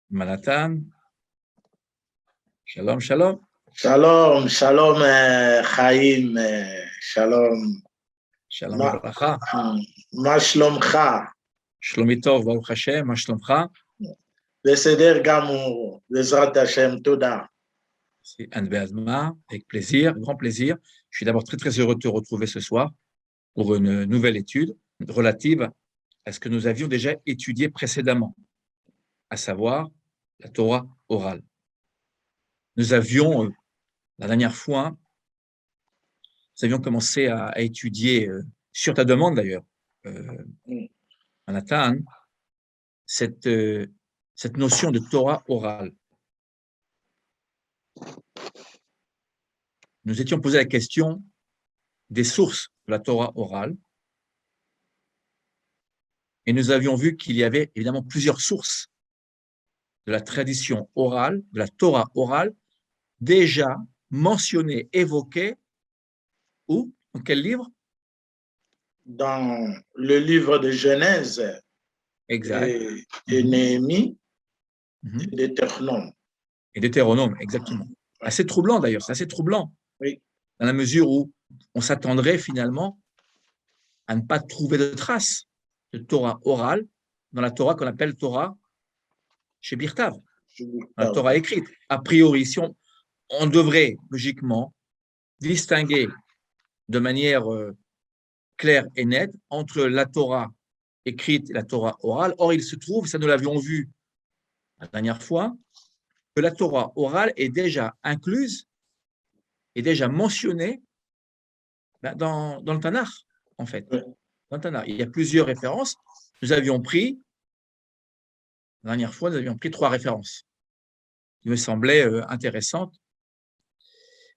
Manhattan. Shalom, shalom. Shalom, shalom, Chaim, shalom. Shalom וברכה. מה שלומך? שלומי טוב, ברוך השם, מה שלומך? בסדר גמור, בעזרת השם, תודה. C'est Anne Beazma, avec plaisir, grand plaisir. Je suis d'abord très, très heureux de te retrouver ce soir pour une nouvelle étude relative à ce que nous avions déjà étudié précédemment, à savoir la Torah orale. Nous avions, la dernière fois, nous avions commencé à étudier, sur ta demande d'ailleurs, Manhattan, cette notion de Torah orale. Nous étions posé la question des sources de la Torah orale et nous avions vu qu'il y avait évidemment plusieurs sources de la tradition orale, de la Torah orale, déjà mentionnées, évoquées, où? Dans quel livre? Dans le livre de Genèse Exact. et Néhémie et et Deutéronome. Et Deutéronome, exactement. Assez troublant d'ailleurs, c'est assez troublant. Oui. Dans la mesure où on s'attendrait finalement à ne pas trouver de traces de Torah orale dans la Torah qu'on appelle Torah chez Birtav, la Torah écrite. A priori, si on devrait logiquement distinguer de manière claire et nette entre la Torah écrite et la Torah orale. Or, il se trouve, ça nous l'avions vu la dernière fois, que la Torah orale est déjà incluse, est déjà mentionnée dans le Tanakh, en fait. Oui. Dans le Tanakh. Il y a plusieurs références. Nous avions pris, la dernière fois, nous avions pris 3 références qui me semblaient intéressantes,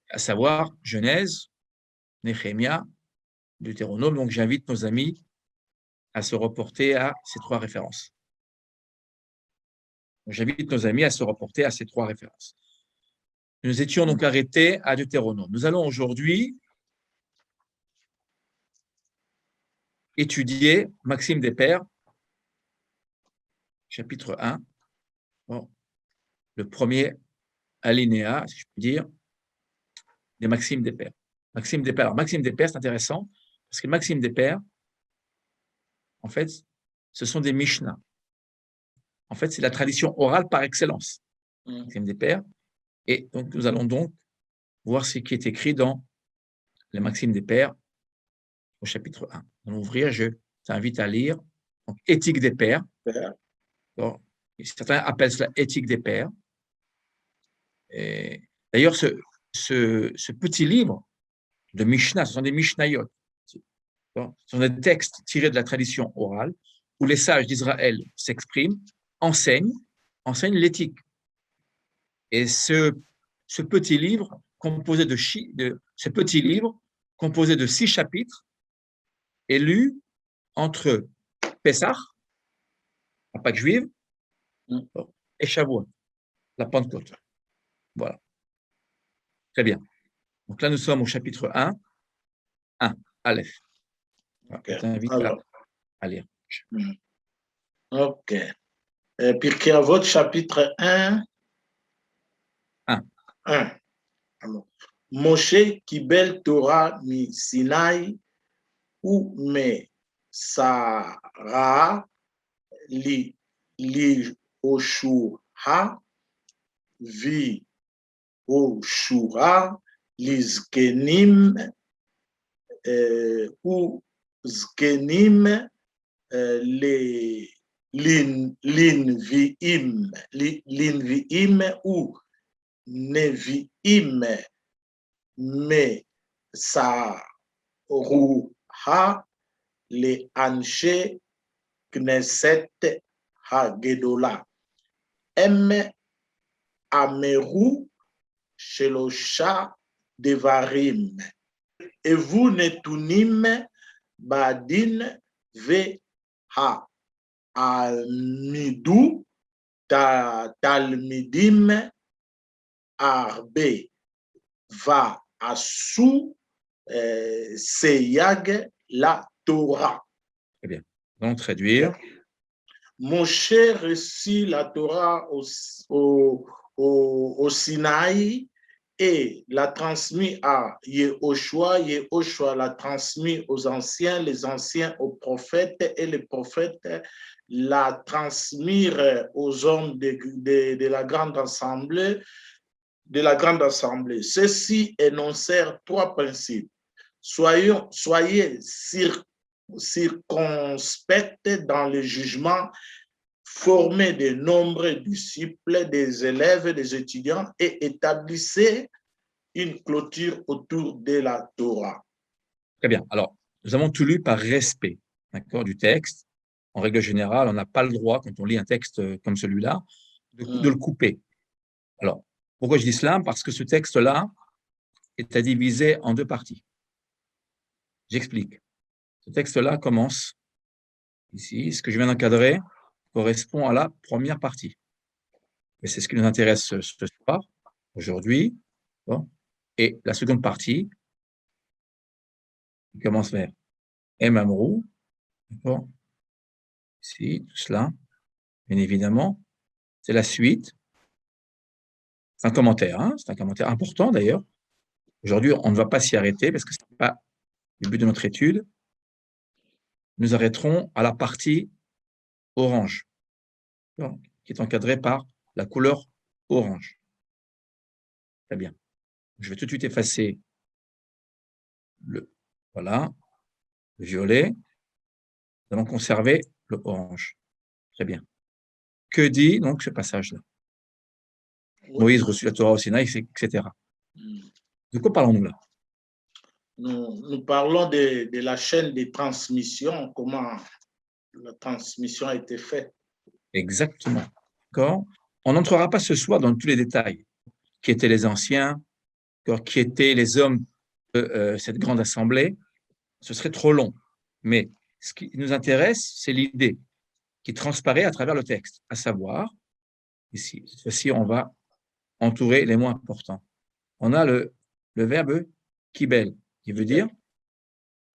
à savoir Genèse, Néhémia, Deutéronome. Donc, j'invite nos amis à se reporter à ces 3 références. J'invite nos amis à se reporter à ces 3 références. Nous étions donc arrêtés à Deutéronome. Nous allons aujourd'hui étudier Maxime des Pères, chapitre 1, le premier alinéa, si je puis dire, des Maximes des Pères. Maxime des Pères. Alors, Maxime des Pères, c'est intéressant, parce que Maxime des Pères, en fait, ce sont des Mishnah. En fait, c'est la tradition orale par excellence. Maxime des Pères. Et donc, nous allons donc voir ce qui est écrit dans les Maximes des Pères au chapitre 1. On va ouvrir, je t'invite à lire. Donc, Éthique des Pères. Bon, certains appellent cela Éthique des Pères. D'ailleurs, ce petit livre de Mishnah, ce sont des Mishnayot. Ce sont des textes tirés de la tradition orale où les sages d'Israël s'expriment, enseignent l'éthique. Et ce petit livre composé de 6 chapitres est lu entre Pessah, la Pâque juive, et Shavuot, la Pentecôte. Voilà. Très bien. Donc là, nous sommes au chapitre 1, Aleph. Okay. Je t'invite à lire. Ok. Pirkei Avot, chapitre 1. 1. Moshe kibel Torah mi Sinai ou me Sarah li Oshua vi Oshua li zkenim ou zkenim linviim ou neviim me saruha le anshe knesset hagedola ameru shelosha devarim et vous netunim badin ve ha almidu talmidim arbe va asu seyag la Torah. Très bien. Donc, traduire. Moshe reçut la Torah au Sinaï et l'a transmis à Yehoshua. Yehoshua l'a transmis aux anciens, les anciens aux prophètes et les prophètes la transmirent aux hommes de la grande assemblée. Ceux-ci énoncèrent trois principes. Soyez circonspects dans le jugement, formez de nombreux disciples, des élèves, des étudiants et établissez une clôture autour de la Torah. Très bien. Alors, nous avons tout lu par respect, d'accord, du texte. En règle générale, on n'a pas le droit, quand on lit un texte comme celui-là, de le couper. Alors, pourquoi je dis cela? Parce que ce texte-là est à diviser en deux parties. J'explique. Ce texte-là commence ici. Ce que je viens d'encadrer correspond à la première partie. Et c'est ce qui nous intéresse ce soir, aujourd'hui. Bon. Et la seconde partie, qui commence vers Emamrou, d'accord, ici, tout cela, bien évidemment, c'est la suite. C'est un commentaire, hein, c'est un commentaire important d'ailleurs. Aujourd'hui, on ne va pas s'y arrêter parce que ce n'est pas le but de notre étude. Nous arrêterons à la partie orange, qui est encadrée par la couleur orange. Très bien. Je vais tout de suite effacer le, voilà, le violet. Nous allons conserver le orange. Très bien. Que dit donc ce passage-là? Moïse reçut la Torah au Sinaï, etc. De quoi parlons-nous là? Nous parlons de la chaîne de transmission, comment la transmission a été faite. Exactement. D'accord. On n'entrera pas ce soir dans tous les détails. Qui étaient les anciens, qui étaient les hommes de cette grande assemblée. Ce serait trop long. Mais ce qui nous intéresse, c'est l'idée qui transparaît à travers le texte, à savoir, ici, cette fois-ci, on va entourer les mots importants. On a le verbe kibel, qui veut dire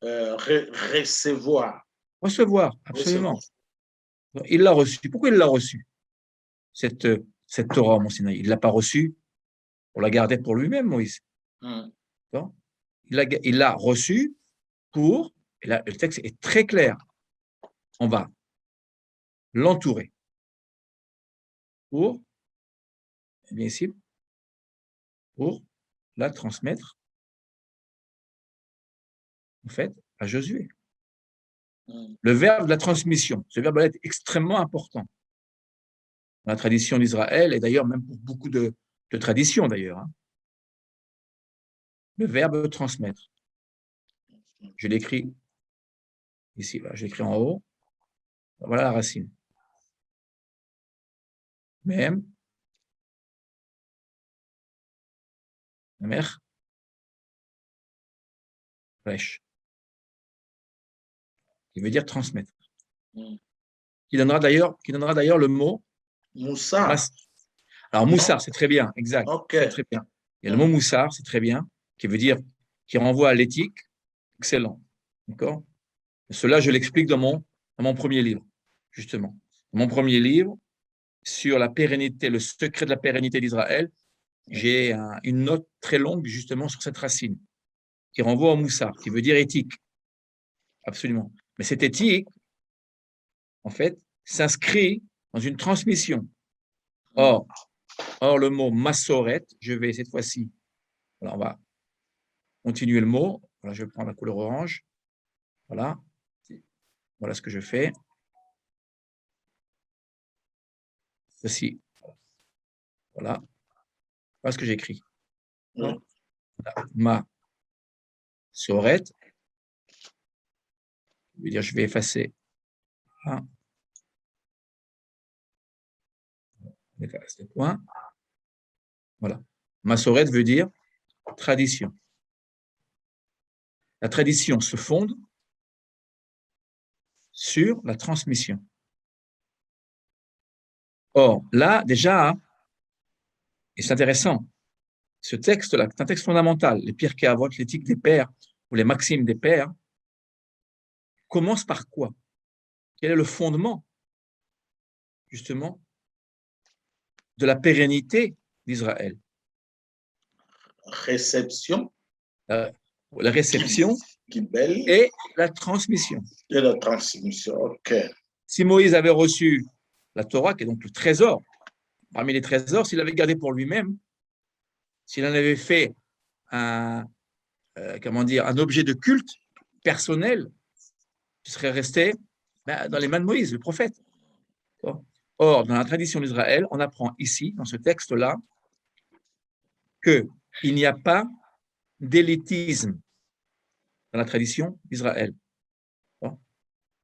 recevoir. Recevoir, absolument. Recevoir. Il l'a reçu. Pourquoi il l'a reçu, cette Torah au Mont Sinaï? Il ne l'a pas reçue pour la garder pour lui-même, Moïse. Il l'a reçu pour, et là, le texte est très clair, on va l'entourer pour, bien ici, pour la transmettre, en fait, à Josué. Le verbe de la transmission, ce verbe-là est extrêmement important dans la tradition d'Israël, et d'ailleurs même pour beaucoup de traditions d'ailleurs. Hein. Le verbe transmettre. Je l'écris ici, voilà, je l'écris en haut. Voilà la racine. Même, la mère, flèche, qui veut dire transmettre. Qui donnera d'ailleurs le mot Moussar. Alors, moussar, c'est très bien, exact. Okay. Très bien. Il y a le mot moussar, c'est très bien, qui veut dire, qui renvoie à l'éthique. Excellent. D'accord? Cela, je l'explique dans mon premier livre, justement. Dans mon premier livre, sur la pérennité, le secret de la pérennité d'Israël, j'ai une note très longue, justement, sur cette racine, qui renvoie au moussar, qui veut dire éthique. Absolument. Mais cette éthique, en fait, s'inscrit dans une transmission. Or, le mot massoret, je vais cette fois-ci, voilà, on va continuer le mot. Voilà, je vais prendre la couleur orange. Voilà. Voilà ce que je fais. Ceci. Voilà. Voilà ce que j'écris. Voilà. Ma soret. Je veux dire, je vais effacer. Voilà. On efface les points. Voilà. Ma soret veut dire tradition. La tradition se fonde sur la transmission. Or, là, déjà, et c'est intéressant, ce texte-là, c'est un texte fondamental, les Pirkei Avot, l'éthique des pères, ou les maximes des pères, commence par quoi? Quel est le fondement justement, de la pérennité d'Israël. Réception. La réception et la transmission. Et la transmission, ok. Si Moïse avait reçu la Torah, qui est donc le trésor, parmi les trésors, s'il l'avait gardé pour lui-même, s'il en avait fait un objet de culte personnel, il serait resté dans les mains de Moïse, le prophète. Or, dans la tradition d'Israël, on apprend ici, dans ce texte-là, qu'il n'y a pas d'élitisme dans la tradition d'Israël.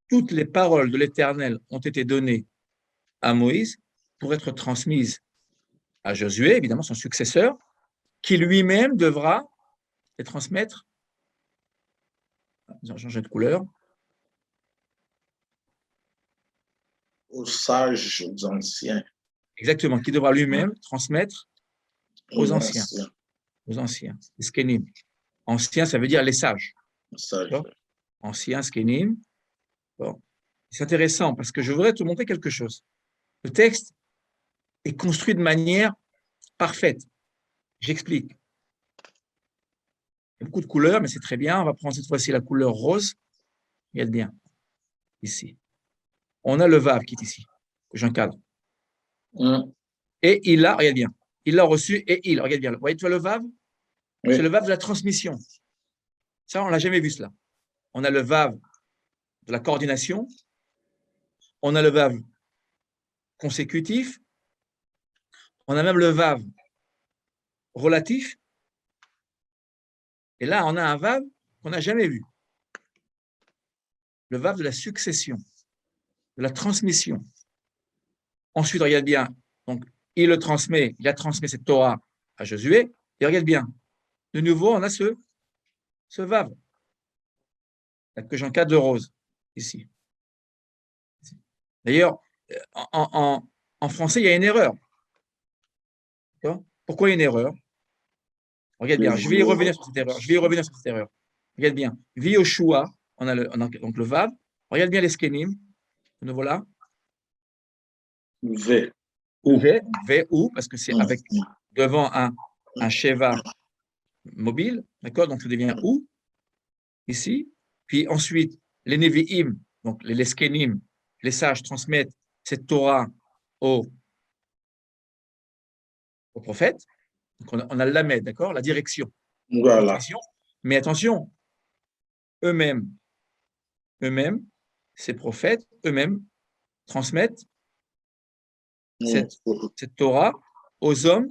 Toutes les paroles de l'Éternel ont été données à Moïse pour être transmises à Josué, évidemment son successeur, qui lui-même devra les transmettre. Ils ont changé de couleur. Aux sages, aux anciens. Exactement, qui devra lui-même transmettre aux anciens. Aux anciens, les skenim. Anciens, ça veut dire les sages. Anciens, skenim. Bon. C'est intéressant parce que je voudrais te montrer quelque chose. Le texte est construit de manière parfaite. J'explique. Il y a beaucoup de couleurs, mais c'est très bien. On va prendre cette fois-ci la couleur rose. Regarde bien, ici. On a le vav qui est ici, que j'encadre. Et il l'a, regarde bien. Il l'a reçu et il, regarde bien. Vous voyez, tu vois le vav? Oui. C'est le vav de la transmission. Ça, on ne l'a jamais vu, cela. On a le vav de la coordination. On a le vav consécutif. On a même le vav relatif. Et là, on a un vav qu'on n'a jamais vu. Le vav de la succession, de la transmission. Ensuite, regarde bien. Donc, il le transmet, il a transmis cette Torah à Josué. Et regarde bien. De nouveau, on a ce vav que j'encadre de rose ici. D'ailleurs, en français, il y a une erreur. Pourquoi il y a une erreur? Regarde bien, je vais y revenir sur cette erreur. Regarde bien. Vioshua, on a donc le vav. Regarde bien les skenim. De nouveau là. V. Ou, parce que c'est avec devant un sheva mobile, d'accord? Donc ça devient ou, ici. Puis ensuite, les nevi'im, donc les skenim, les sages transmettent cette Torah au prophète. Donc on a le lamed, d'accord? La direction. Voilà. Mais attention, eux-mêmes, ces prophètes, eux-mêmes, transmettent cette Torah aux hommes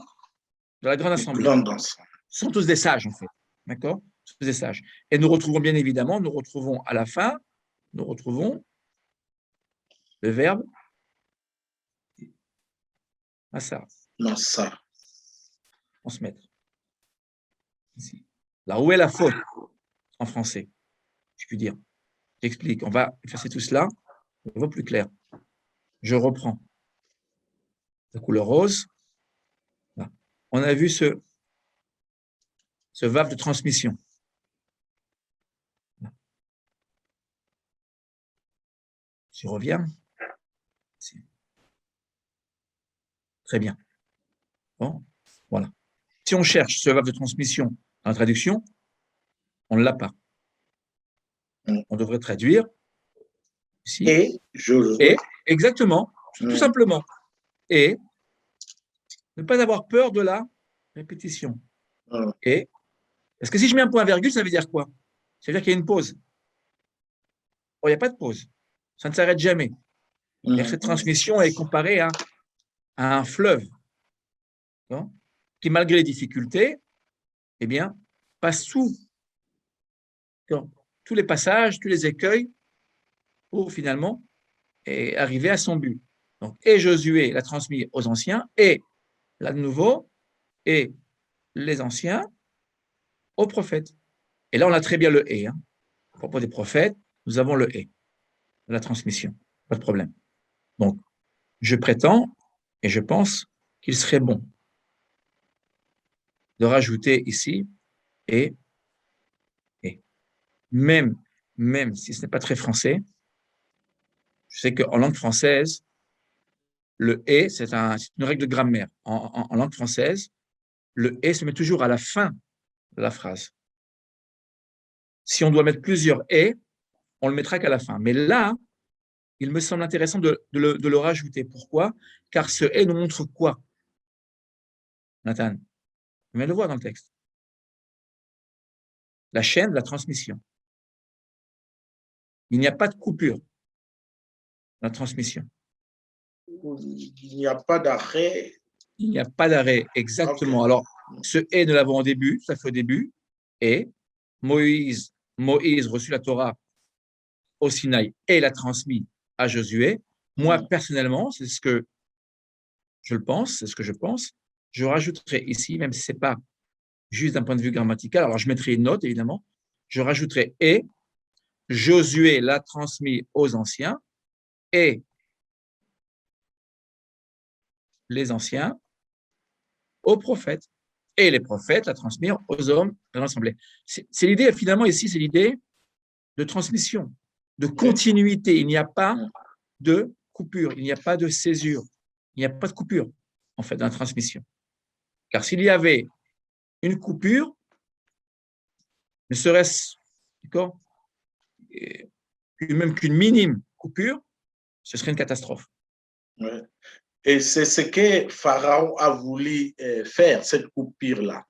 de la grande assemblée. Ce sont tous des sages, en fait. D'accord? Tous des sages. Et nous retrouvons bien évidemment, à la fin, nous retrouvons le verbe Massar. Transmettre. Ici. Là, où est la faute en français, je puis dire? J'explique. On va effacer tout cela. On voit plus clair. Je reprends. La couleur rose. Là. On a vu ce vav de transmission. Là. Je reviens. Très bien. Bon, voilà. Si on cherche ce vav de transmission dans la traduction, on ne l'a pas. On devrait traduire ici. Et, exactement, tout simplement. Et ne pas avoir peur de la répétition. Et, parce que si je mets un point-virgule, ça veut dire quoi? Ça veut dire qu'il y a une pause. Or, il n'y a pas de pause. Ça ne s'arrête jamais. Cette transmission est comparée à un fleuve qui, malgré les difficultés, eh bien, passe sous tous les passages, tous les écueils pour finalement arriver à son but. Donc, et Josué l'a transmis aux anciens, et là de nouveau, et les anciens aux prophètes. Et là, on a très bien le et. À propos des prophètes, nous avons le et, la transmission. Pas de problème. Donc, je prétends et je pense qu'il serait bon de rajouter ici et. Même si ce n'est pas très français, je sais qu'en langue française, le « et », c'est une règle de grammaire. En langue française, le « et » se met toujours à la fin de la phrase. Si on doit mettre plusieurs « et », on le mettra qu'à la fin. Mais là, il me semble intéressant de le rajouter. Pourquoi? Car ce « et » nous montre quoi, Nathan? On vient de le voir dans le texte. La chaîne de la transmission. Il n'y a pas de coupure dans la transmission. Il n'y a pas d'arrêt. Il n'y a pas d'arrêt, exactement. Okay. Alors, ce « et » nous l'avons au début, ça fait au début, et Moïse reçut la Torah au Sinaï et l'a transmis à Josué. Moi, personnellement, c'est ce que je pense, c'est ce que je pense. Je rajouterai ici, même si ce n'est pas juste d'un point de vue grammatical, alors je mettrai une note, évidemment, je rajouterai « et », Josué l'a transmis aux anciens, et les anciens aux prophètes, et les prophètes la transmirent aux hommes de l'assemblée. C'est l'idée, finalement, ici, c'est l'idée de transmission, de continuité. Il n'y a pas de coupure, il n'y a pas de césure, il n'y a pas de coupure, en fait, dans la transmission. Car s'il y avait une coupure, ne serait-ce, d'accord, même qu'une minime coupure, ce serait une catastrophe. Ouais. Et c'est ce que Pharaon a voulu faire, cette coupure-là.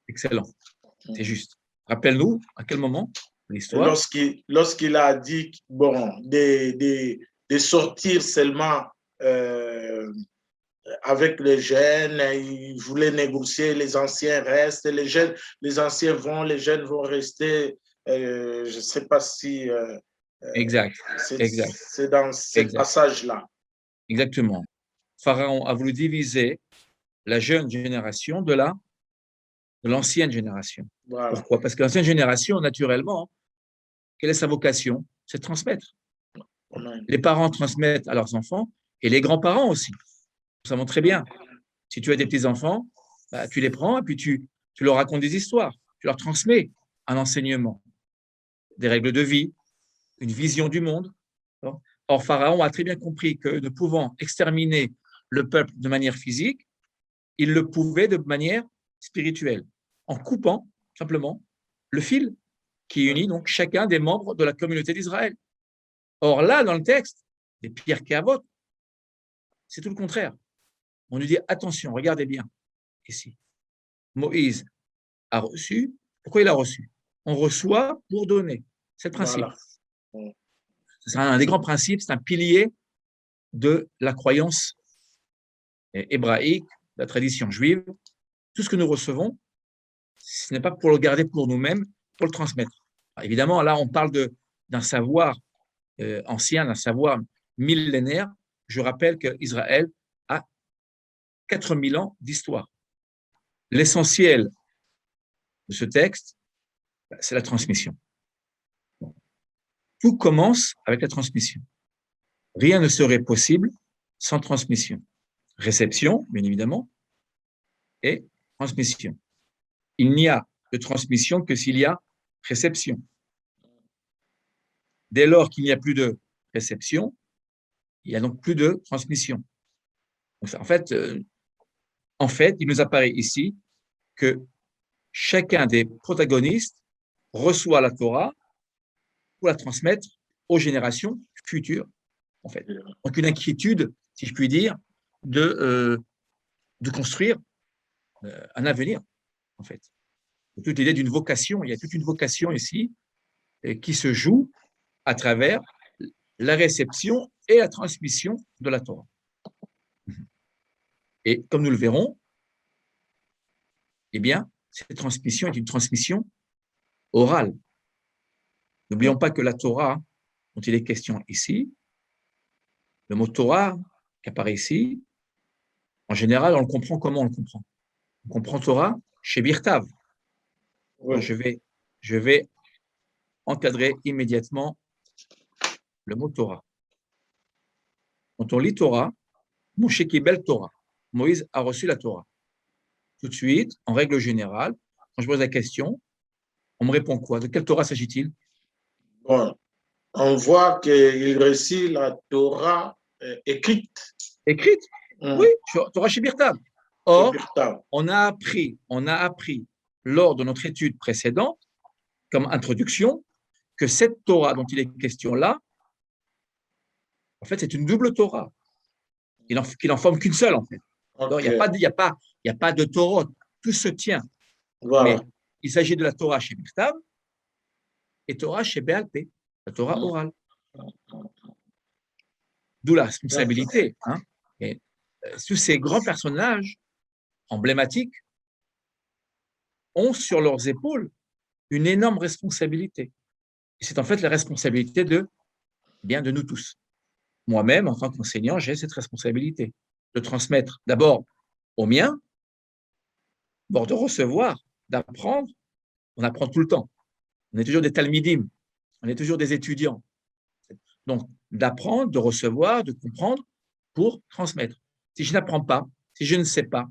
Excellent, c'est juste. Rappelle-nous, à quel moment l'histoire? Lorsqu'il a dit, bon, de sortir seulement avec les jeunes, il voulait négocier, les anciens restent, les anciens vont, les jeunes vont rester. Je ne sais pas si... exact. C'est dans ce passage-là. Exactement. Pharaon a voulu diviser la jeune génération de l'ancienne génération. Voilà. Pourquoi? Parce que l'ancienne génération, naturellement, quelle est sa vocation? C'est de transmettre. Les parents transmettent à leurs enfants et les grands-parents aussi. Nous savons très bien. Si tu as des petits-enfants, bah, tu les prends et puis tu leur racontes des histoires. Tu leur transmets un enseignement, des règles de vie, une vision du monde. Or, Pharaon a très bien compris que ne pouvant exterminer le peuple de manière physique, il le pouvait de manière spirituelle, en coupant simplement le fil qui unit donc chacun des membres de la communauté d'Israël. Or là, dans le texte, des Pierre Kéavot, c'est tout le contraire. On nous dit, attention, regardez bien, ici. Moïse a reçu. Pourquoi il a reçu? On reçoit pour donner. C'est le principe. Voilà. C'est un des grands principes, c'est un pilier de la croyance hébraïque, de la tradition juive. Tout ce que nous recevons, ce n'est pas pour le garder pour nous-mêmes, pour le transmettre. Alors, évidemment, là, on parle d'un savoir ancien, d'un savoir millénaire. Je rappelle qu'Israël a 4000 ans d'histoire. L'essentiel de ce texte, c'est la transmission. Tout commence avec la transmission. Rien ne serait possible sans transmission. Réception, bien évidemment, et transmission. Il n'y a de transmission que s'il y a réception. Dès lors qu'il n'y a plus de réception, il n'y a donc plus de transmission. Donc, en fait, il nous apparaît ici que chacun des protagonistes reçoit la Torah pour la transmettre aux générations futures, en fait. Donc, une inquiétude, si je puis dire, de construire un avenir, en fait. Toute l'idée d'une vocation, il y a toute une vocation ici qui se joue à travers la réception et la transmission de la Torah. Et comme nous le verrons, eh bien, cette transmission est une transmission orale. N'oublions pas que la Torah, dont il est question ici, le mot Torah qui apparaît ici, en général, on le comprend comment on le comprend? On comprend Torah chez Birtav. Oui. Je vais encadrer immédiatement le mot Torah. Quand on lit Torah, Moshe Kibel Torah. Moïse a reçu la Torah. Tout de suite, en règle générale, quand je pose la question, on me répond quoi? De quelle Torah s'agit-il? Bon, on voit qu'il reçut la Torah écrite. écrite. Oui, Torah chez Birtav. Or, on a appris lors de notre étude précédente, comme introduction, que cette Torah dont il est question là, en fait, c'est une double Torah. Qu'il n'en forme qu'une seule, en fait. Okay. Il n'y a pas de Torah. Tout se tient. Voilà. Mais il s'agit de la Torah chez Birtav et Torah chez Béalpé, la Torah orale. D'où la responsabilité. Hein. Et, tous ces grands personnages emblématiques ont sur leurs épaules une énorme responsabilité. Et c'est en fait la responsabilité de nous tous. Moi-même, en tant qu'enseignant, j'ai cette responsabilité de transmettre d'abord aux miens, de recevoir, d'apprendre. On apprend tout le temps. On est toujours des talmidim, on est toujours des étudiants. Donc, d'apprendre, de recevoir, de comprendre pour transmettre. Si je n'apprends pas, si je ne sais pas,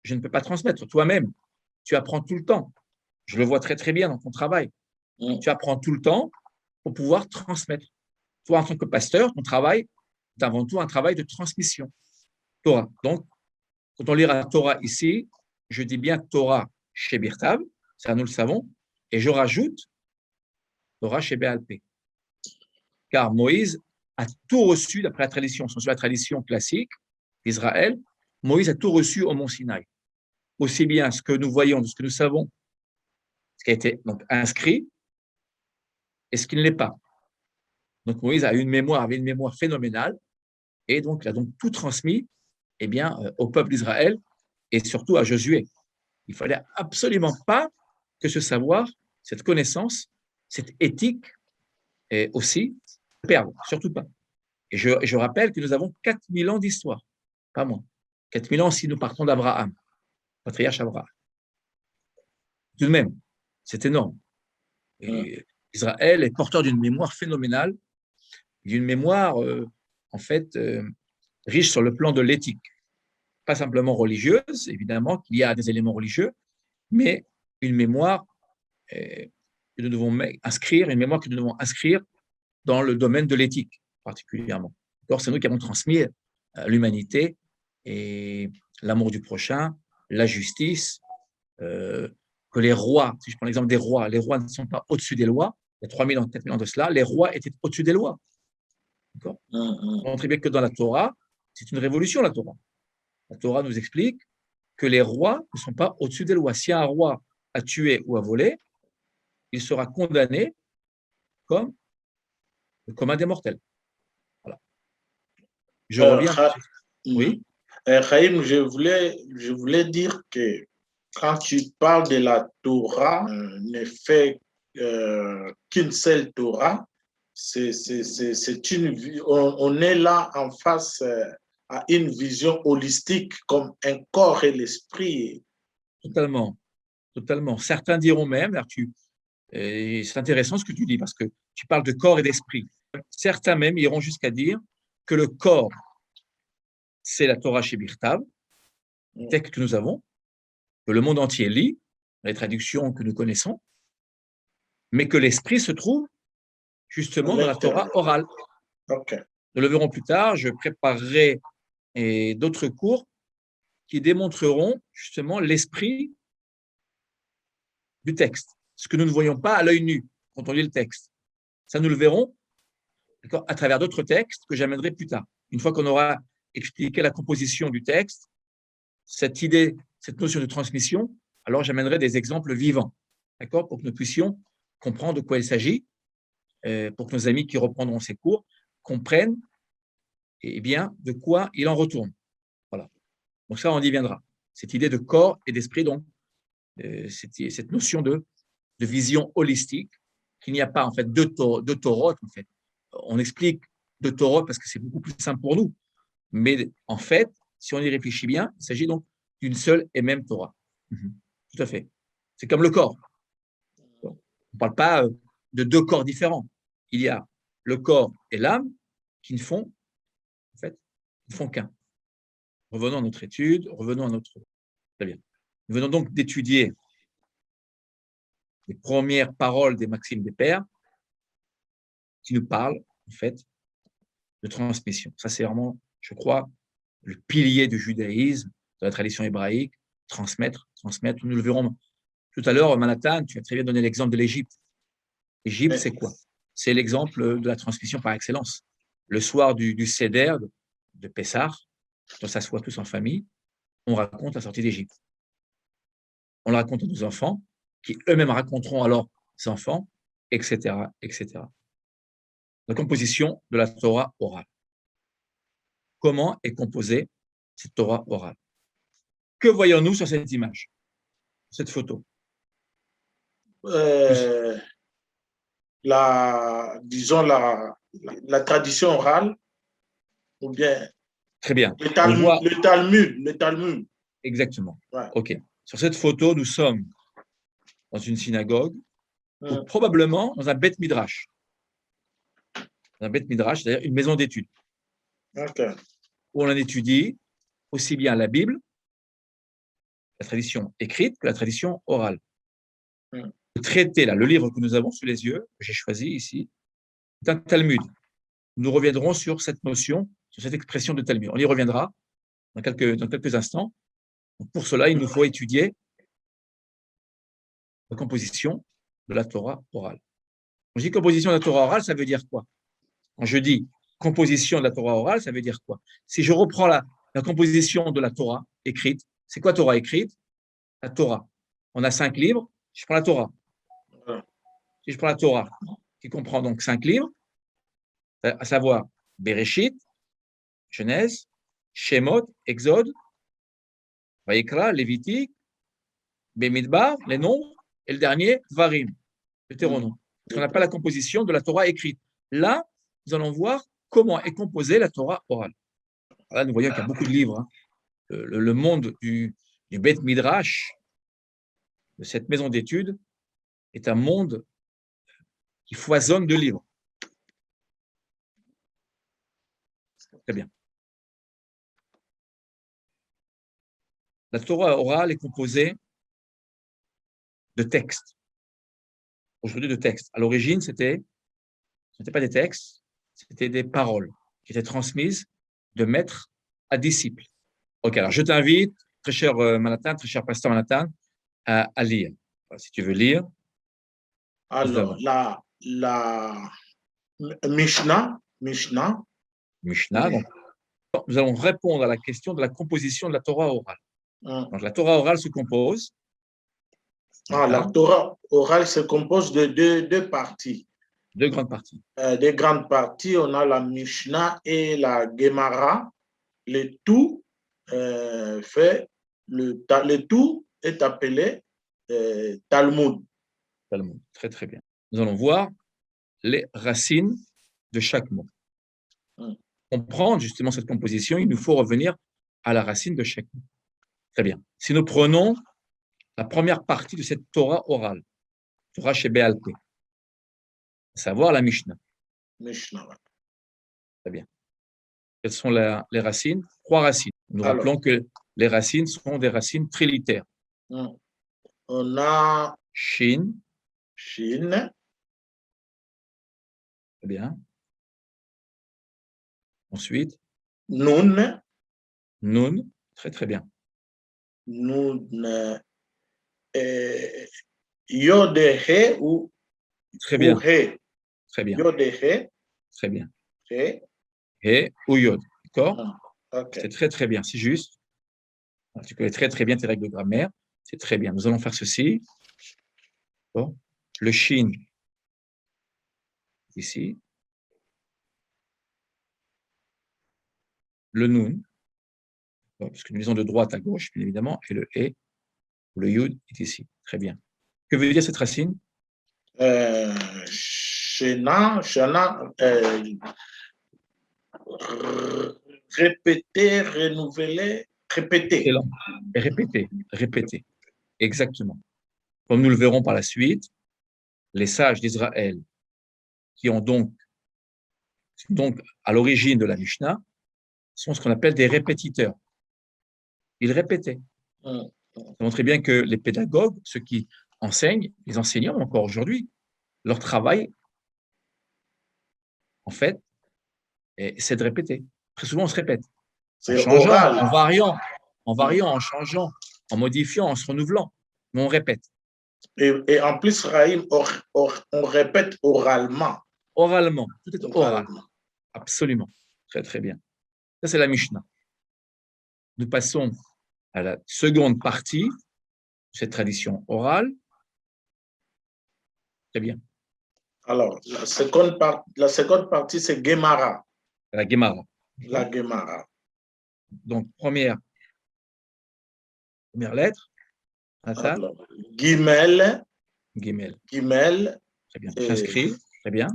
je ne peux pas transmettre. Toi-même, tu apprends tout le temps. Je le vois très, très bien dans ton travail. Tu apprends tout le temps pour pouvoir transmettre. Toi, en tant que pasteur, ton travail, c'est avant tout un travail de transmission. Torah. Donc, quand on lira Torah ici, je dis bien Torah chez Birtav, ça nous le savons, et je rajoute Torah chez Béalpé. Car Moïse a tout reçu, d'après la tradition, sur la tradition classique d'Israël, Moïse a tout reçu au mont Sinaï. Aussi bien ce que nous voyons, ce que nous savons, ce qui a été donc inscrit, et ce qui ne l'est pas. Donc Moïse avait une mémoire phénoménale, et donc il a donc tout transmis au peuple d'Israël, et surtout à Josué. Il ne fallait absolument pas que ce savoir, cette connaissance, cette éthique, et aussi, perdre, surtout pas. Et je rappelle que nous avons 4000 ans d'histoire, pas moins. 4000 ans si nous partons d'Abraham, patriarche Abraham. Tout de même, c'est énorme. Et Israël est porteur d'une mémoire phénoménale, d'une mémoire, riche sur le plan de l'éthique. Pas simplement religieuse, évidemment, qu'il y a des éléments religieux, mais une mémoire que nous devons inscrire, dans le domaine de l'éthique, particulièrement. Alors, c'est nous qui avons transmis l'humanité et l'amour du prochain, la justice, que les rois, si je prends l'exemple des rois, les rois ne sont pas au-dessus des lois. Il y a 3000 ans, 4000 ans de cela, les rois étaient au-dessus des lois. D'accord ? On montre très bien que dans la Torah, c'est une révolution, la Torah. La Torah nous explique que les rois ne sont pas au-dessus des lois. Si un roi a tué ou a volé, il sera condamné comme un des mortels. Voilà. Je reviens. Oui. Chaim, je voulais dire que quand tu parles de la Torah, ne fait qu'une seule Torah, on est là en face à une vision holistique comme un corps et l'esprit. Totalement. Certains diront même, et c'est intéressant ce que tu dis parce que tu parles de corps et d'esprit. Certains même iront jusqu'à dire que le corps, c'est la Torah chez Birtav, le texte que nous avons, que le monde entier lit, les traductions que nous connaissons, mais que l'esprit se trouve justement dans la Torah orale. Okay. Nous le verrons plus tard, je préparerai d'autres cours qui démontreront justement l'esprit du texte, ce que nous ne voyons pas à l'œil nu quand on lit le texte. Ça, nous le verrons à travers d'autres textes que j'amènerai plus tard. Une fois qu'on aura expliqué la composition du texte, cette idée, cette notion de transmission, alors j'amènerai des exemples vivants, d'accord, pour que nous puissions comprendre de quoi il s'agit, pour que nos amis qui reprendront ces cours comprennent de quoi il en retourne. Voilà. Donc ça, on y viendra. Cette idée de corps et d'esprit, donc, cette notion de vision holistique, qu'il n'y a pas en fait deux Torahs, en fait. On explique deux Torahs parce que c'est beaucoup plus simple pour nous. Mais en fait, si on y réfléchit bien, il s'agit donc d'une seule et même Torah. Tout à fait. C'est comme le corps. On ne parle pas de deux corps différents. Il y a le corps et l'âme qui ne font qu'un. Revenons à notre étude, Très bien. Nous venons donc d'étudier les premières paroles des Maximes des Pères qui nous parlent, en fait, de transmission. Ça, c'est vraiment, je crois, le pilier du judaïsme, de la tradition hébraïque, transmettre. Nous le verrons tout à l'heure, Manhattan, tu as très bien donné l'exemple de l'Égypte. L'Égypte, c'est quoi? C'est l'exemple de la transmission par excellence. Le soir du Seder, de Pessah, on s'assoit tous en famille, on raconte la sortie d'Égypte. On le raconte à nos enfants, qui eux-mêmes raconteront à leurs enfants, etc., etc. La composition de la Torah orale. Comment est composée cette Torah orale? Que voyons-nous sur cette image, cette photo? Disons la tradition orale, ou bien très bien. Le Talmud. Exactement. Ouais. OK. Sur cette photo, nous sommes dans une synagogue ou probablement dans un Beth Midrash. Un Beth Midrash, c'est-à-dire une maison d'études. Okay. Où on en étudie aussi bien la Bible, la tradition écrite, que la tradition orale. Le traité, là, le livre que nous avons sous les yeux, que j'ai choisi ici, c'est un Talmud. Nous reviendrons sur cette notion, sur cette expression de Talmud. On y reviendra dans quelques instants. Donc pour cela, il nous faut étudier la composition de la Torah orale. Quand je dis composition de la Torah orale, ça veut dire quoi? Quand je dis composition de la Torah orale, ça veut dire quoi? Si je reprends la composition de la Torah écrite, c'est quoi Torah écrite? La Torah. On a 5 livres, je prends la Torah. Si je prends la Torah, qui comprend donc 5 livres, à savoir Bereshit, Genèse, Shemot, Exode, Vayikra, Lévitique, Bemidbar, les nombres, et le dernier, Dvarim, Deutéronome. Ce qu'on appelle la composition de la Torah écrite. Là, nous allons voir comment est composée la Torah orale. Là, nous voyons qu'il y a beaucoup de livres. Hein. Le monde du Beth Midrash, de cette maison d'études, est un monde qui foisonne de livres. Très bien. La Torah orale est composée de textes. Aujourd'hui, de textes. À l'origine, ce n'était pas des textes, c'était des paroles qui étaient transmises de maître à disciple. Ok, alors je t'invite, très cher Manhattan, très cher pasteur Manhattan, à lire. Si tu veux lire. Alors, la Mishnah. Donc, nous allons répondre à la question de la composition de la Torah orale. Donc, la Torah orale se compose. La Torah orale se compose de deux parties. 2 grandes parties. Des grandes parties, on a la Mishnah et la Gemara. Le tout est appelé Talmud. Talmud, très très bien. Nous allons voir les racines de chaque mot. Pour comprendre justement cette composition, il nous faut revenir à la racine de chaque mot. Très bien. Si nous prenons la première partie de cette Torah orale, Torah Shebe'al Peh, à savoir la Mishnah. Mishnah. Très bien. Quelles sont les racines? 3 racines. Nous rappelons que les racines sont des racines trilitaires. On a Shin. Shin. Très bien. Ensuite. Nun. Nun. Très très bien. Nun. Yod He ou très bien. He. Très bien. Yod He. Très bien. He. He ou Yod. D'accord? Okay. C'est très très bien. C'est juste. Tu connais très très bien tes règles de grammaire. C'est très bien. Nous allons faire ceci. Bon. Le Shin. Ici. Le Nun. Bon, parce que nous lisons de droite à gauche, bien évidemment. Et le He ou le Yud est ici. Très bien. Que veut dire cette racine? Shena, répéter, renouveler, répéter. Excellent. Et répéter. Exactement. Comme nous le verrons par la suite, les sages d'Israël, qui ont donc à l'origine de la Mishnah, sont ce qu'on appelle des répétiteurs. Ils répétaient. Ça montrait bien que les pédagogues, ceux qui enseignent, les enseignants encore aujourd'hui, leur travail, en fait, c'est de répéter. Très souvent, on se répète. C'est oral. En variant, en changeant, en modifiant, en se renouvelant. Mais on répète. Et en plus, Rahim, on répète oralement. Oralement. Tout est oral. Absolument. Très, très bien. Ça, c'est la Mishnah. Nous passons à la seconde partie de cette tradition orale. Très bien. Alors, la seconde partie, c'est Gemara. La Gemara. La Gemara. Donc, première lettre. Alors, Gimel. Gimel. Gimel. Très bien. J'inscris. Très bien.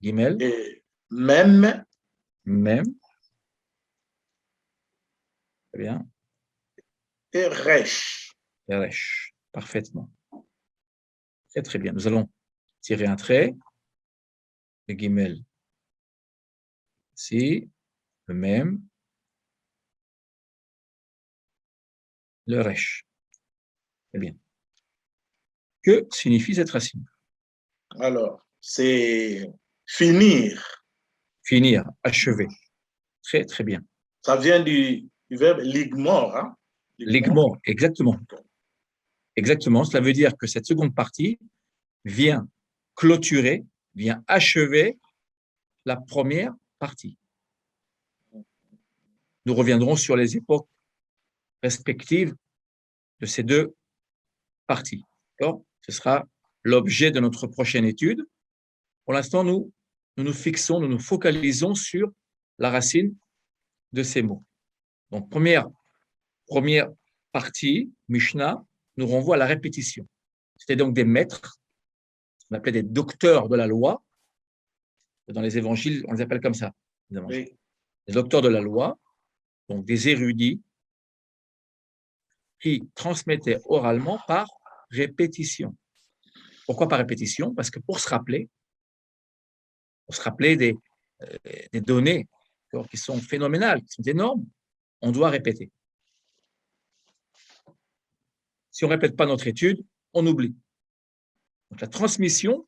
Gimel. Et même. Même. Très bien. Et Resh. Et Resh. Parfaitement. Très, très bien. Nous allons tirer un trait. Le Gimel. Ici. Le même. Le Resh. Très bien. Que signifie cette racine? Alors, c'est finir. Finir, achever. Très, très bien. Ça vient du verbe ligmor. Hein? Ligmor, exactement. Exactement. Cela veut dire que cette seconde partie vient clôturer, vient achever la première partie. Nous reviendrons sur les époques respectives de ces deux parties. Ce sera l'objet de notre prochaine étude. Pour l'instant, nous nous focalisons sur la racine de ces mots. Donc, première partie, Mishnah, nous renvoie à la répétition. C'était donc des maîtres, on appelait des docteurs de la loi. Dans les évangiles, on les appelle comme ça. Oui. Les docteurs de la loi, donc des érudits, qui transmettaient oralement par répétition. Pourquoi par répétition? Parce que pour se rappeler des données qui sont phénoménales, qui sont énormes, on doit répéter. Si on ne répète pas notre étude, on oublie. Donc la transmission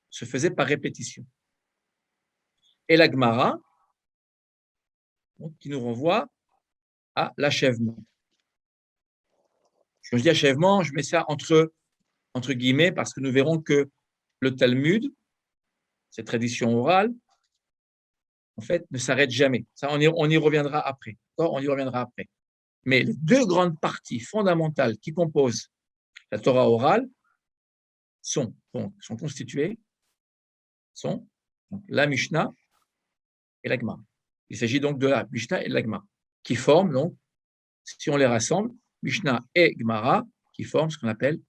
se faisait par répétition. Et la Gemara, qui nous renvoie à l'achèvement. Quand je dis achèvement, je mets ça entre guillemets parce que nous verrons que le Talmud, cette tradition orale, en fait, ne s'arrête jamais. Ça, on y reviendra après. On y reviendra après. Mais les deux grandes parties fondamentales qui composent la Torah orale sont constituées, sont la Mishnah et la Gemara. Il s'agit donc de la Mishnah et de la Gemara, qui forment, donc, si on les rassemble, Mishnah et Gemara, qui forment ce qu'on appelle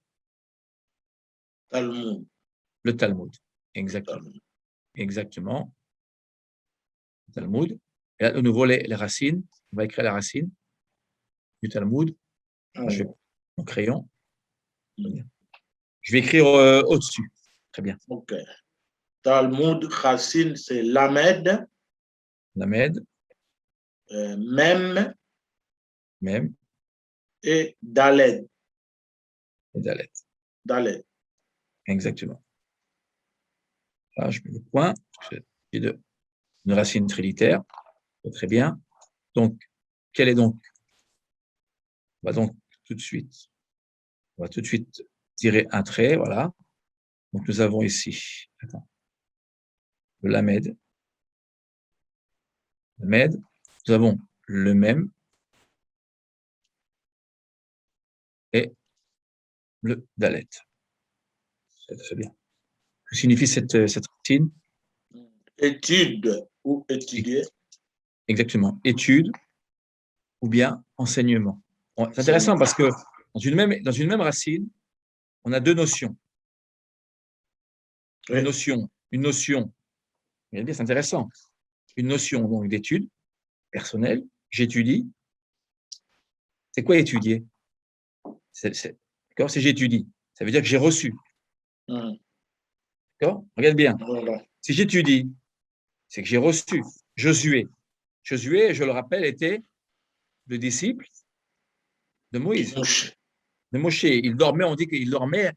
Talmud. Le Talmud. Exactement. Exactement. Le Talmud. Et là, de nouveau, les racines. On va écrire la racine du Talmud. Mon crayon. Je vais écrire au-dessus. Très bien. OK. Talmud, racine, c'est Lamed. Lamed. Même. Même. Et Daled. Et Dalet. Dalet. Exactement. Là, je mets le point. J'ai une racine trilitaire. Très bien. Donc, quelle est donc? On va donc tout de suite tirer un trait. Voilà. Donc, nous avons ici le Lamed. Lamed. Nous avons le même et le Dalet. C'est très bien. Que signifie cette racine? Étude ou étudier. Exactement. Étude ou bien enseignement. Bon, c'est intéressant parce que dans une même racine, on a deux notions. Oui. Une notion, c'est intéressant. Une notion donc d'étude personnelle. J'étudie. C'est quoi étudier? D'accord, c'est j'étudie. Ça veut dire que j'ai reçu. D'accord? Regarde bien. Si j'étudie, c'est que j'ai reçu. Josué, je le rappelle, était le disciple de Moïse. De Moshe. Il dormait, on dit qu'il dormait,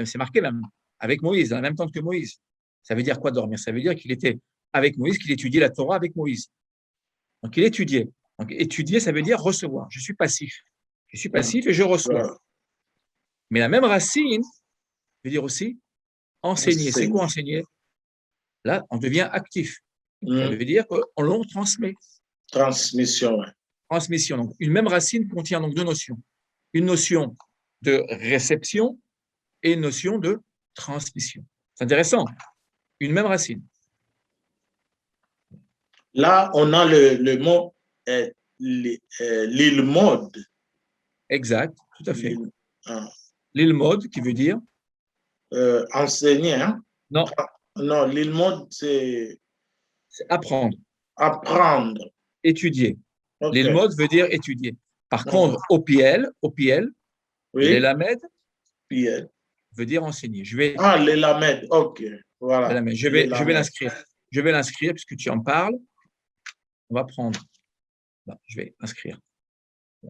c'est marqué même, avec Moïse, en même temps que Moïse. Ça veut dire quoi dormir? Ça veut dire qu'il était avec Moïse, qu'il étudiait la Torah avec Moïse. Donc il étudiait. Donc, étudier, ça veut dire recevoir. Je suis passif. Je suis passif et je reçois. Mais la même racine veut dire aussi enseigner. C'est quoi enseigner? Là, on devient actif. Ça veut dire qu'on transmet. Transmission. Transmission. Donc, une même racine contient donc deux notions. Une notion de réception et une notion de transmission. C'est intéressant. Une même racine. Là, on a le mot l'ilmod. Exact, tout à fait. L'ilmod qui veut dire enseigner. Hein? Non. Non, l'ilmod, c'est apprendre. Apprendre. Étudier. Okay. L'ilmod veut dire étudier. Par contre, OPL, oui. L'elamed veut dire enseigner. L'elamed, ok. Voilà. Je vais l'inscrire. Je vais l'inscrire puisque tu en parles. On va prendre. Non, je vais inscrire. Je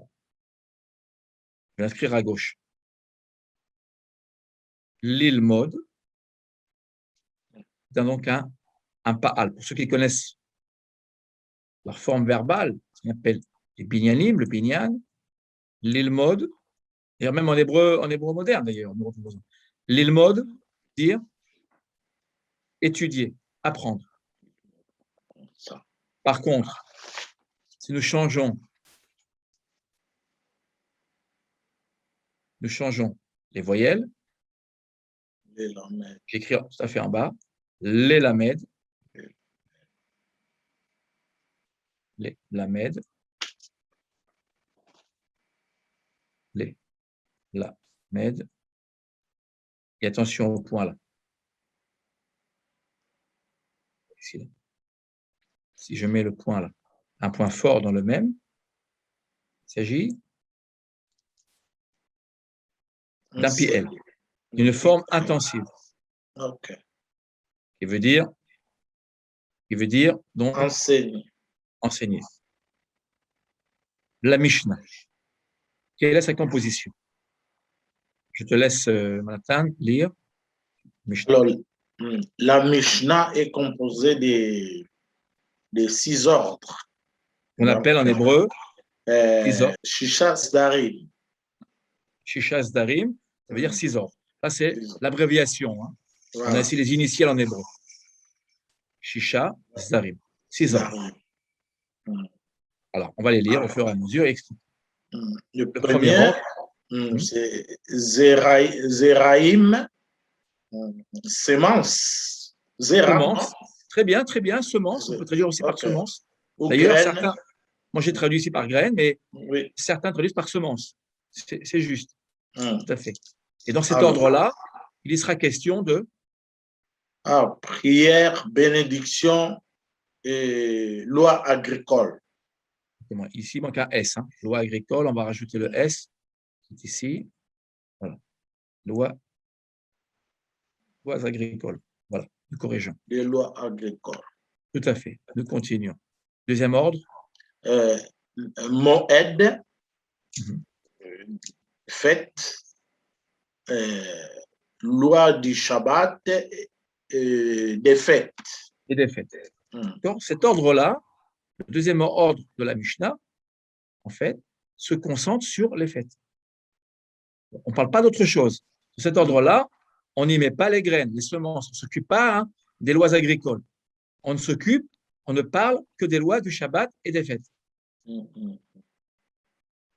vais l'inscrire à gauche. L'ilmod, c'est donc un pa'al. Pour ceux qui connaissent leur forme verbale, ce qu'on appelle les binyanim, le binyan, l'ilmod, et même en hébreu moderne d'ailleurs. L'ilmod, dire étudier, apprendre. Par contre, si nous changeons les voyelles, j'écris tout à fait en bas, les lamed, les lamed, les lamed, et attention au point là. Ici, là. Si je mets le point là, un point fort dans le même, il s'agit d'un PL, d'une forme intensive. Okay. Qui veut dire donc enseigner. La Mishnah. Quelle est sa composition? Je te laisse, Nathan, lire. Mishnah. Alors, la Mishnah est composée de 6 ordres. On appelle en hébreu Shishas Darim. Shishas Darim, ça veut dire 6 ordres. Ça, c'est l'abréviation. Hein. Voilà. On a ici les initiales en hébreu. Shisha, Darim. 6 ordres. Alors, on va les lire au fur et à mesure et expliquer. Le premier ordre, c'est Zeraim, semence. Semence. Très bien, semence. On peut traduire aussi par semence. D'ailleurs, certains, moi j'ai traduit ici par graine, mais certains traduisent par semence. C'est juste. Tout à fait. Et dans cet ordre-là, il sera question de prière, bénédiction et loi agricole. Ici, il manque un S. Hein. Loi agricole, on va rajouter le S qui est ici. Voilà. Lois agricoles. Voilà, nous corrigeons. Les lois agricoles. Tout à fait. Nous continuons. Deuxième ordre. Moed, fête, loi du Shabbat, des fêtes. Et des fêtes. Donc, cet ordre-là, le deuxième ordre de la Mishnah, en fait, se concentre sur les fêtes. On ne parle pas d'autre chose. Dans cet ordre-là, on n'y met pas les graines, les semences. On ne s'occupe pas des lois agricoles. On ne parle que des lois du Shabbat et des fêtes.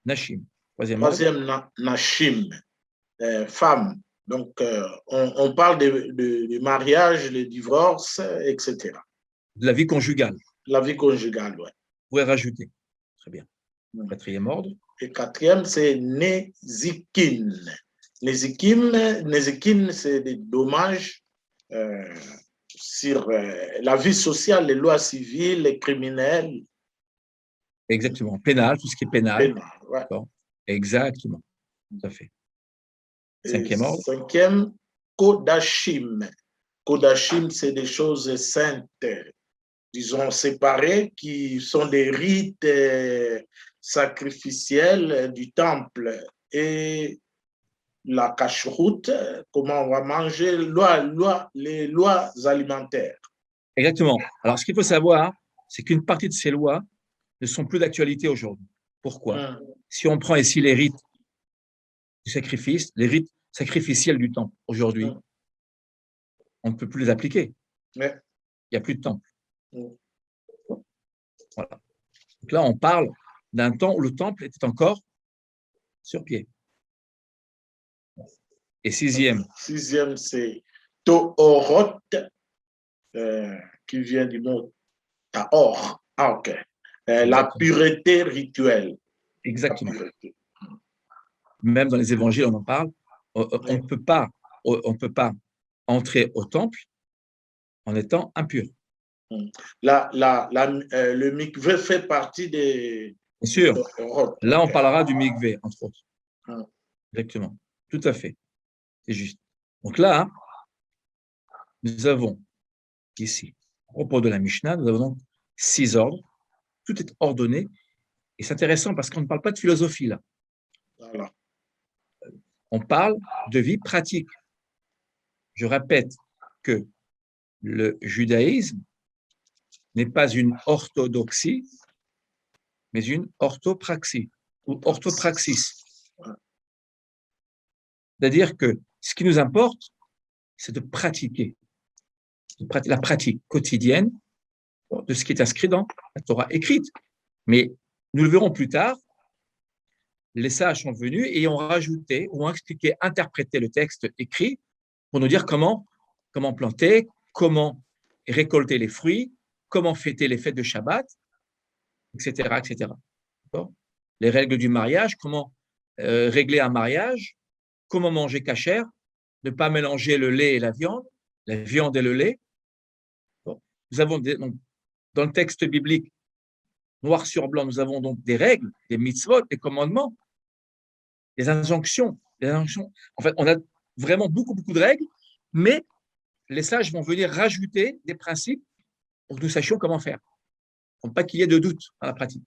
Nashim. Troisième Nashim, femme. Donc, on parle de mariage, le divorce, etc. De la vie conjugale. La vie conjugale, oui. Vous pouvez rajouter. Très bien. Quatrième ordre. Et quatrième, c'est Nezikin. Nezikin, c'est des dommages sur la vie sociale, les lois civiles, les criminels. Exactement. Pénal, tout ce qui est pénal. Ouais. Exactement. Tout à fait. Cinquième ordre. Cinquième, Kodashim. Kodashim, c'est des choses saintes, disons séparées, qui sont des rites sacrificiels du temple. Et la cacheroute, comment on va manger, les lois alimentaires. Exactement. Alors, ce qu'il faut savoir, c'est qu'une partie de ces lois ne sont plus d'actualité aujourd'hui. Pourquoi? Si on prend ici les rites du sacrifice, les rites sacrificiels du temple, aujourd'hui, on ne peut plus les appliquer. Il n'y a plus de temple. Voilà. Donc là, on parle d'un temps où le temple était encore sur pied. Et sixième. Sixième, c'est Toorot, qui vient du mot Taor. Ah, ok. La pureté rituelle. Exactement. Pureté. Même dans les évangiles, on en parle. On ne peut pas entrer au temple en étant impur. Le mikvé fait partie des... Bien sûr. Là, on parlera du mikvé, entre autres. Exactement. Tout à fait. C'est juste. Donc là, nous avons ici, à propos de la Mishnah, nous avons donc 6 ordres. Tout est ordonné. Et c'est intéressant parce qu'on ne parle pas de philosophie là. Voilà. On parle de vie pratique. Je répète que le judaïsme n'est pas une orthodoxie, mais une orthopraxie ou orthopraxis. C'est-à-dire que ce qui nous importe, c'est de pratiquer la pratique quotidienne de ce qui est inscrit dans la Torah écrite. Mais nous le verrons plus tard, les sages sont venus et ont rajouté, ont expliqué, interprété le texte écrit pour nous dire comment planter, comment récolter les fruits, comment fêter les fêtes de Shabbat, etc., etc. Les règles du mariage, comment régler un mariage, comment manger cachère, ne pas mélanger le lait et la viande et le lait. Bon. Nous avons donc, dans le texte biblique, noir sur blanc, nous avons donc des règles, des mitzvot, des commandements, des injonctions. En fait, on a vraiment beaucoup de règles, mais les sages vont venir rajouter des principes pour que nous sachions comment faire, pour pas qu'il y ait de doute dans la pratique.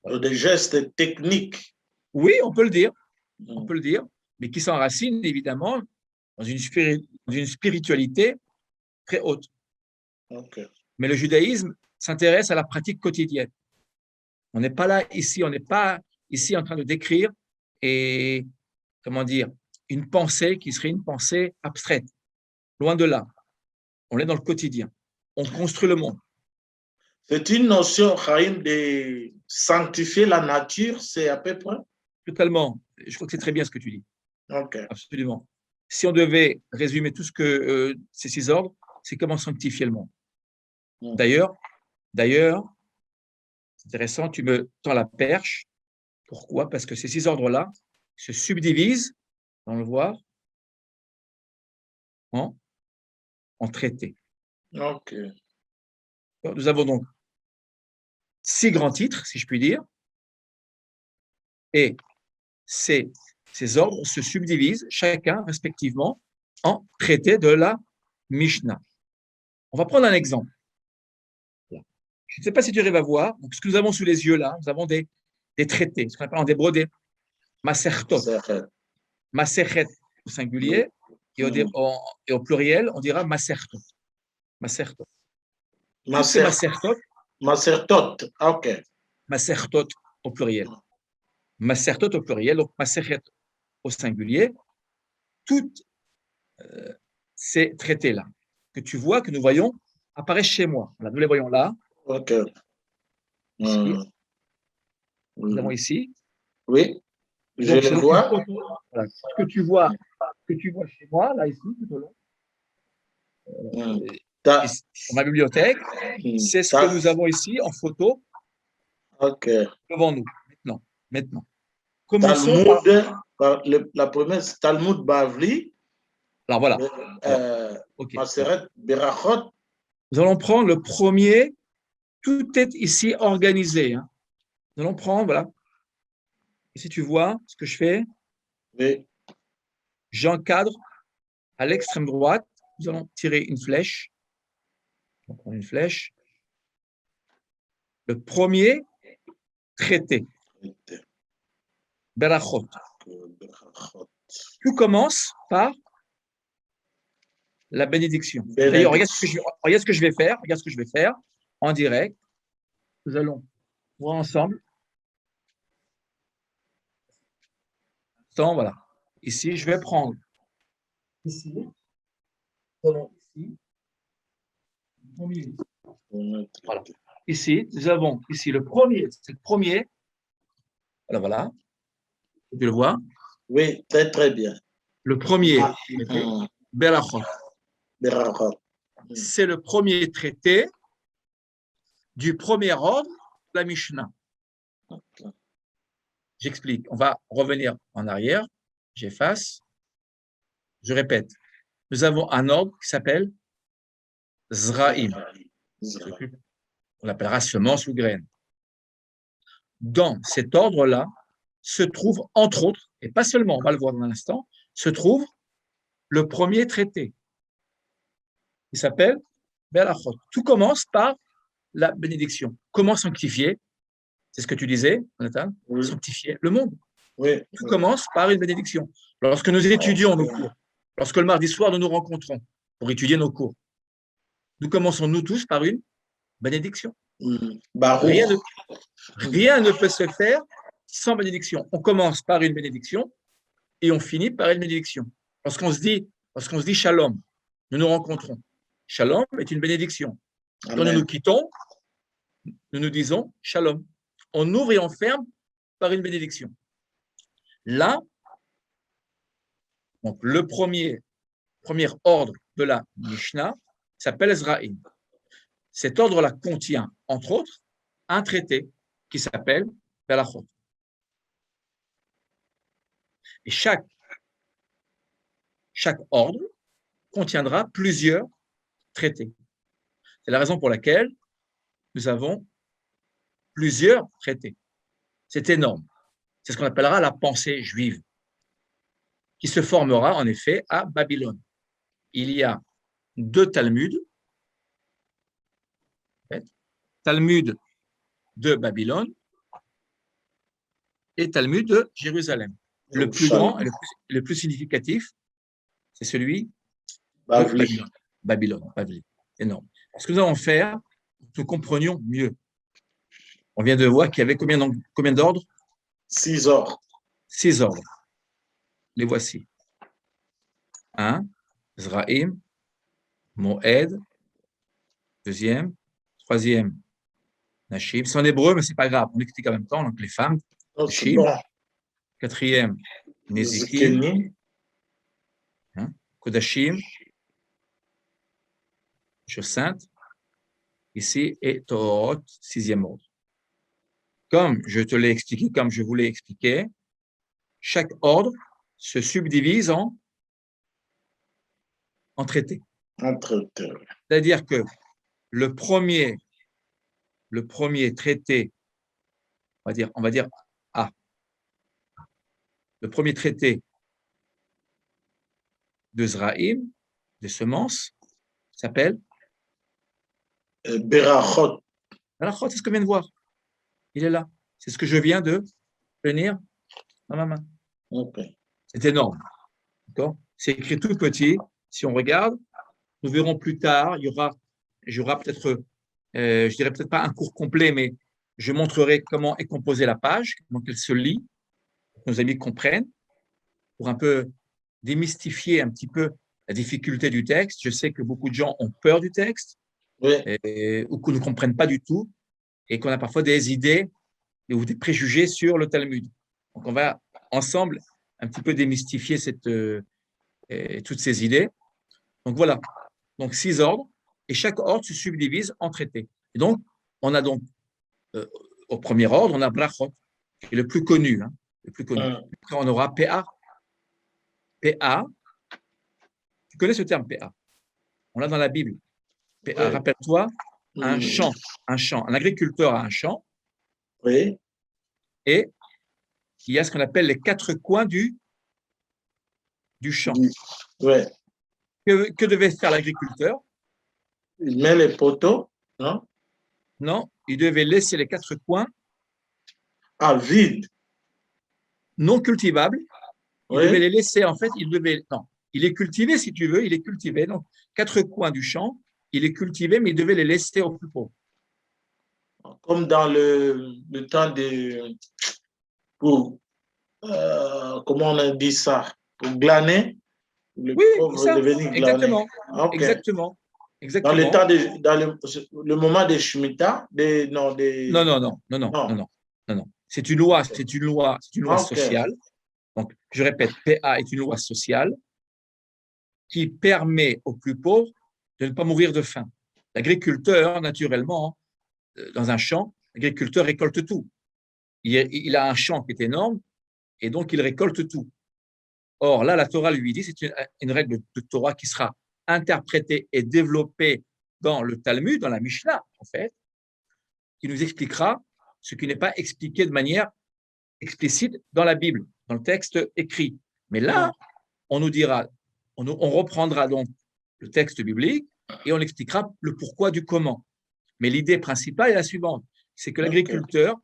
Des gestes techniques. Oui, on peut le dire, mais qui s'enracinent évidemment dans une spiritualité très haute. Okay. Mais le judaïsme s'intéresse à la pratique quotidienne. On n'est pas ici en train de décrire une pensée qui serait une pensée abstraite. Loin de là. On est dans le quotidien. On construit le monde. C'est une notion, Chaim, de sanctifier la nature, c'est à peu près? Totalement. Je crois que c'est très bien ce que tu dis. Okay. Absolument. Si on devait résumer tout ce que ces 6 ordres, c'est comment sanctifier le monde. D'ailleurs, c'est intéressant, tu me tends la perche. Pourquoi? Parce que ces 6 ordres-là se subdivisent, on le voit, en traités. Okay. Nous avons donc 6 grands titres, si je puis dire, et ces ordres se subdivisent, chacun respectivement, en traités de la Mishnah. On va prendre un exemple. Je ne sais pas si tu arrives à voir. Donc, ce que nous avons sous les yeux là, nous avons des traités, ce qu'on appelle en hébreu des masertot. Maseret au singulier et au pluriel, on dira masertot. Masertot. Masertot, ok. Masertot au pluriel. Masertot au pluriel, donc maseret au singulier. Toutes ces traités-là que tu vois, que nous voyons, apparaissent chez moi. Voilà, nous les voyons là. Ok. Ici. Nous avons ici. Oui, je le vois. Voilà. Ce que tu vois chez moi, là, ici, tout au long. Dans ma bibliothèque, c'est ce que nous avons ici en photo devant nous. Maintenant. Commençons par la première, c'est Talmud Bavli. Alors voilà. Maseret Berachot. Nous allons prendre le premier. Tout est ici organisé. Hein. Nous allons prendre, voilà. Et si tu vois ce que je fais, oui. J'encadre à l'extrême droite. Nous allons tirer une flèche. On prend une flèche. Le premier traité. Berachot. Tout commence par la bénédiction. D'ailleurs, regarde ce que je vais faire. En direct. Nous allons voir ensemble. Donc, voilà. Ici, je vais prendre. Ici. Prenons ici. Voilà. Ici, nous avons ici le premier. C'est le premier. Alors voilà. Tu le vois? Oui, très, très bien. Le premier Ah, traité, Berachot. Berachot. C'est le premier traité du premier ordre de la Mishnah. J'explique. On va revenir en arrière. J'efface. Je répète. Nous avons un ordre qui s'appelle Zraïm. On l'appellera semence ou graine. Dans cet ordre-là se trouve, entre autres, et pas seulement, on va le voir dans un instant, se trouve le premier traité qui s'appelle Berachot. Tout commence par la bénédiction. Comment sanctifier? C'est ce que tu disais, Jonathan, oui. Sanctifier le monde. Oui. Tout commence par une bénédiction. Lorsque nous étudions nos cours, lorsque le mardi soir nous nous rencontrons pour étudier nos cours, nous commençons nous tous par une bénédiction. Rien ne peut se faire sans bénédiction. On commence par une bénédiction et on finit par une bénédiction. Lorsqu'on se dit shalom, nous nous rencontrons. Shalom est une bénédiction. Amen. Quand nous nous quittons, nous nous disons shalom. On ouvre et on ferme par une bénédiction. Là, donc le premier ordre de la Mishnah s'appelle Ezraïm. Cet ordre-là contient, entre autres, un traité qui s'appelle Berachot. Et chaque ordre contiendra plusieurs traités. C'est la raison pour laquelle nous avons plusieurs traités. C'est énorme. C'est ce qu'on appellera la pensée juive, qui se formera en effet à Babylone. Il y a 2 Talmuds, Talmud de Babylone et Talmud de Jérusalem. Le plus grand et le plus significatif, c'est celui de Babylone. Énorme. Ce que nous allons faire, pour que nous comprenions mieux. On vient de voir qu'il y avait combien d'ordres? 6 ordres. 6 ordres. Les voici. 1, Zraïm, Moed. 2e, 3e, Nashim. C'est en hébreu, mais ce n'est pas grave. On explique en même temps, donc les femmes. Nashim. 4e, Nezikim. Kodashim. Choses saintes. Ici, et Torot, 6e ordre. Comme je te l'ai expliqué, comme je vous l'ai expliqué, chaque ordre se subdivise en traités. C'est-à-dire que le premier traité, on va dire A, le premier traité de Zraïm, des semences, s'appelle Berachot. Berachot, c'est ce que je viens de voir. Il est là. C'est ce que je viens de tenir dans ma main. Okay. C'est énorme. D'accord? C'est écrit tout petit. Si on regarde, nous verrons plus tard, il y aura peut-être, je dirais peut-être pas un cours complet, mais je montrerai comment est composée la page, comment elle se lit, pour que nos amis comprennent, pour un peu démystifier un petit peu la difficulté du texte. Je sais que beaucoup de gens ont peur du texte, oui. Ou qu'ils ne comprennent pas du tout, et qu'on a parfois des idées ou des préjugés sur le Talmud. Donc, on va ensemble un petit peu démystifier toutes ces idées. Donc, voilà. Donc, 6 ordres, et chaque ordre se subdivise en traités. Et donc, on a donc, au premier ordre, on a Brachot, qui est le plus connu. Le plus connu. Après, on aura PA. PA, tu connais ce terme PA? On l'a dans la Bible. PA, oui. Rappelle-toi, un champ. Un agriculteur a un champ. Oui. Et il y a ce qu'on appelle les 4 coins du champ. Oui. Que devait faire l'agriculteur? Il met les poteaux, non? Non, il devait laisser les 4 coins vides. Non cultivables. Il oui. devait les laisser, en fait, il est cultivé si tu veux, il est cultivé. Donc, 4 coins du champ, il est cultivé, mais il devait les laisser au plus pauvre. Comme dans le temps de... Pour, comment on a dit ça? Pour glaner, le Oui, pauvre ça, devenir glaner. exactement, OK. exactement, Dans le exactement. temps de, dans le moment des Shemitah, Non, non, non, non, non, non, non. non, non, non. C'est une loi, c'est une loi, c'est une loi OK. sociale. Donc, je répète, PA est une loi sociale qui permet aux plus pauvres de ne pas mourir de faim. L'agriculteur, naturellement, dans un champ, l'agriculteur récolte tout. Il a un champ qui est énorme et donc il récolte tout. Or, là, la Torah lui dit, c'est une règle de Torah qui sera interprétée et développée dans le Talmud, dans la Mishnah, en fait, qui nous expliquera ce qui n'est pas expliqué de manière explicite dans la Bible, dans le texte écrit. Mais là, on nous dira, on reprendra donc le texte biblique et on expliquera le pourquoi du comment. Mais l'idée principale est la suivante, c'est que l'agriculteur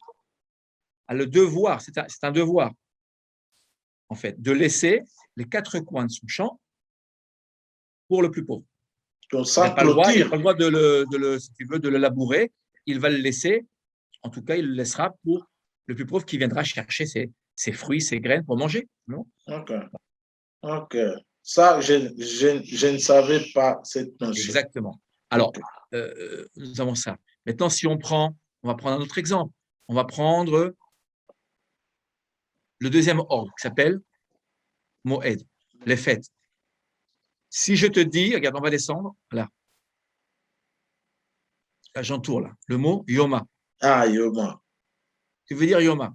a le devoir, c'est un devoir, en fait, de laisser les quatre coins de son champ pour le plus pauvre. Donc, Il n'a sans pas le droit, il n'a pas clôture. le droit si tu veux, de le labourer. Il va le laisser, en tout cas, il le laissera pour le plus pauvre qui viendra chercher ses fruits, ses graines pour manger. Non? OK. OK. Ça, je ne savais pas cette notion. Exactement. Alors, OK. nous avons ça. Maintenant, si on va prendre un autre exemple. On va prendre le deuxième ordre qui s'appelle Moed, les fêtes. Si je te dis, regarde, on va descendre, là, j'entoure là, le mot Yoma. Ah, Yoma. Tu veux dire Yoma?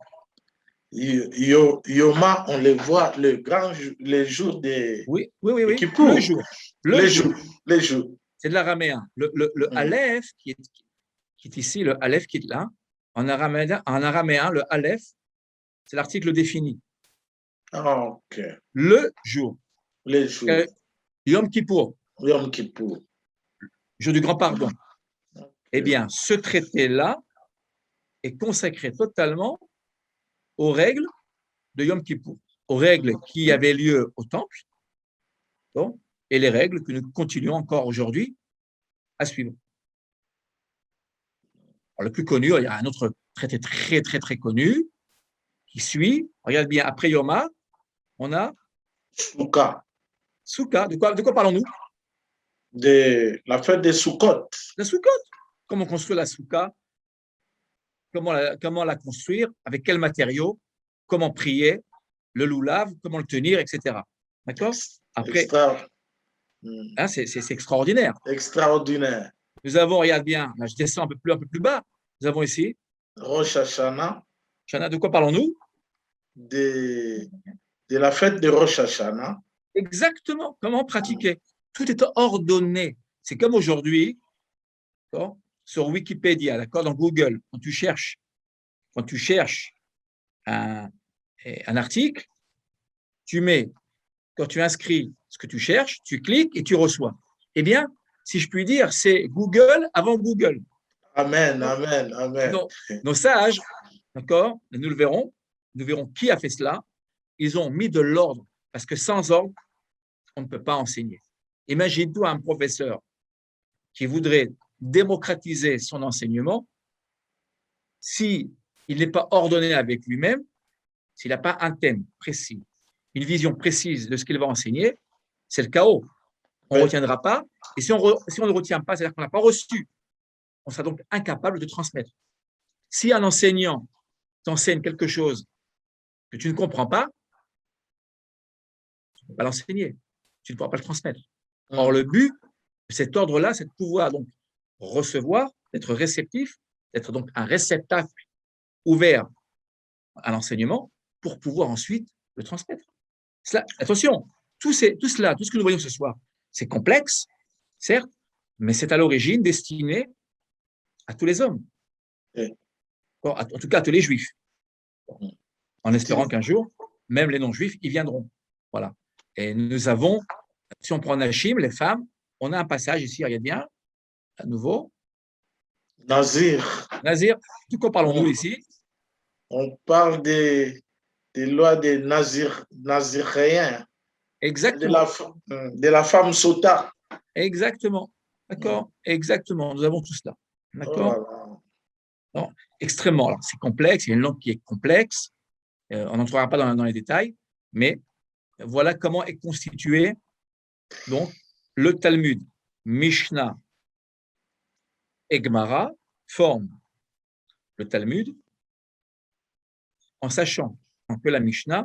Yoma, on le voit les jours des Oui, oui, oui, oui. Le Kippour. jour. Le Les jour. jours. Les jours. C'est de l'araméen. Le Aleph qui est ici, le Aleph qui est là, en araméen, le Aleph, c'est l'article défini. OK. Le jour. Les jours. Yom Kippour, Yom Kippour. jour du grand pardon. Okay. Eh bien, ce traité-là est consacré totalement aux règles de Yom Kippour, aux règles qui avaient lieu au temple, bon, et les règles que nous continuons encore aujourd'hui à suivre. Alors, le plus connu, il y a un autre traité très, très, très connu qui suit. Regarde bien, après Yoma, on a Souka. Souka. De quoi parlons-nous? De la fête des Soukot. La Soukot. Comment construire la Souka? Comment la construire? Avec quels matériaux? Comment prier? Le loulav, comment le tenir, etc. D'accord? Après, hein, c'est extraordinaire. Extraordinaire. Nous avons, regarde bien, là, je descends un peu plus bas. Nous avons ici Rosh Hashanah. Shana, de quoi parlons-nous? De la fête de Rosh Hashanah. Exactement. Comment pratiquer? Tout est ordonné. C'est comme aujourd'hui, sur Wikipédia, d'accord, dans Google, quand tu cherches un article, tu mets, quand tu inscris ce que tu cherches, tu cliques et tu reçois. Eh bien, si je puis dire, c'est Google avant Google. Amen, amen, amen. Donc, nos sages, d'accord, nous verrons qui a fait cela. Ils ont mis de l'ordre, parce que sans ordre, on ne peut pas enseigner. Imagine-toi un professeur qui voudrait démocratiser son enseignement, s'il n'est pas ordonné avec lui-même, s'il n'a pas un thème précis, une vision précise de ce qu'il va enseigner, c'est le chaos. On ne retiendra pas. Et si on ne retient pas, c'est-à-dire qu'on n'a pas reçu, on sera donc incapable de transmettre. Si un enseignant t'enseigne quelque chose que tu ne comprends pas, tu ne peux pas l'enseigner. Tu ne pourras pas le transmettre. Or, le but de cet ordre-là, c'est de pouvoir donc recevoir, d'être réceptif, d'être donc un réceptacle ouvert à l'enseignement pour pouvoir ensuite le transmettre. Attention, tout ce que nous voyons ce soir, c'est complexe, certes, mais c'est à l'origine destiné à tous les hommes. En tout cas, à tous les juifs. En espérant qu'un jour, même les non-juifs y viendront. Voilà. Et nous avons, si on prend Nashim, les femmes, on a un passage ici, regarde bien, à nouveau. Nazir. Nazir, de quoi parlons-nous ici? On parle des lois des naziréens. Exactement. De la femme sota. Exactement. D'accord. Exactement. Nous avons tout cela. D'accord. Oh extrêmement. Alors, c'est complexe, il y a une langue qui est complexe, on n'entrera pas dans les détails, mais voilà comment est constitué donc le Talmud. Mishnah et Gemara forment le Talmud en sachant que la Mishnah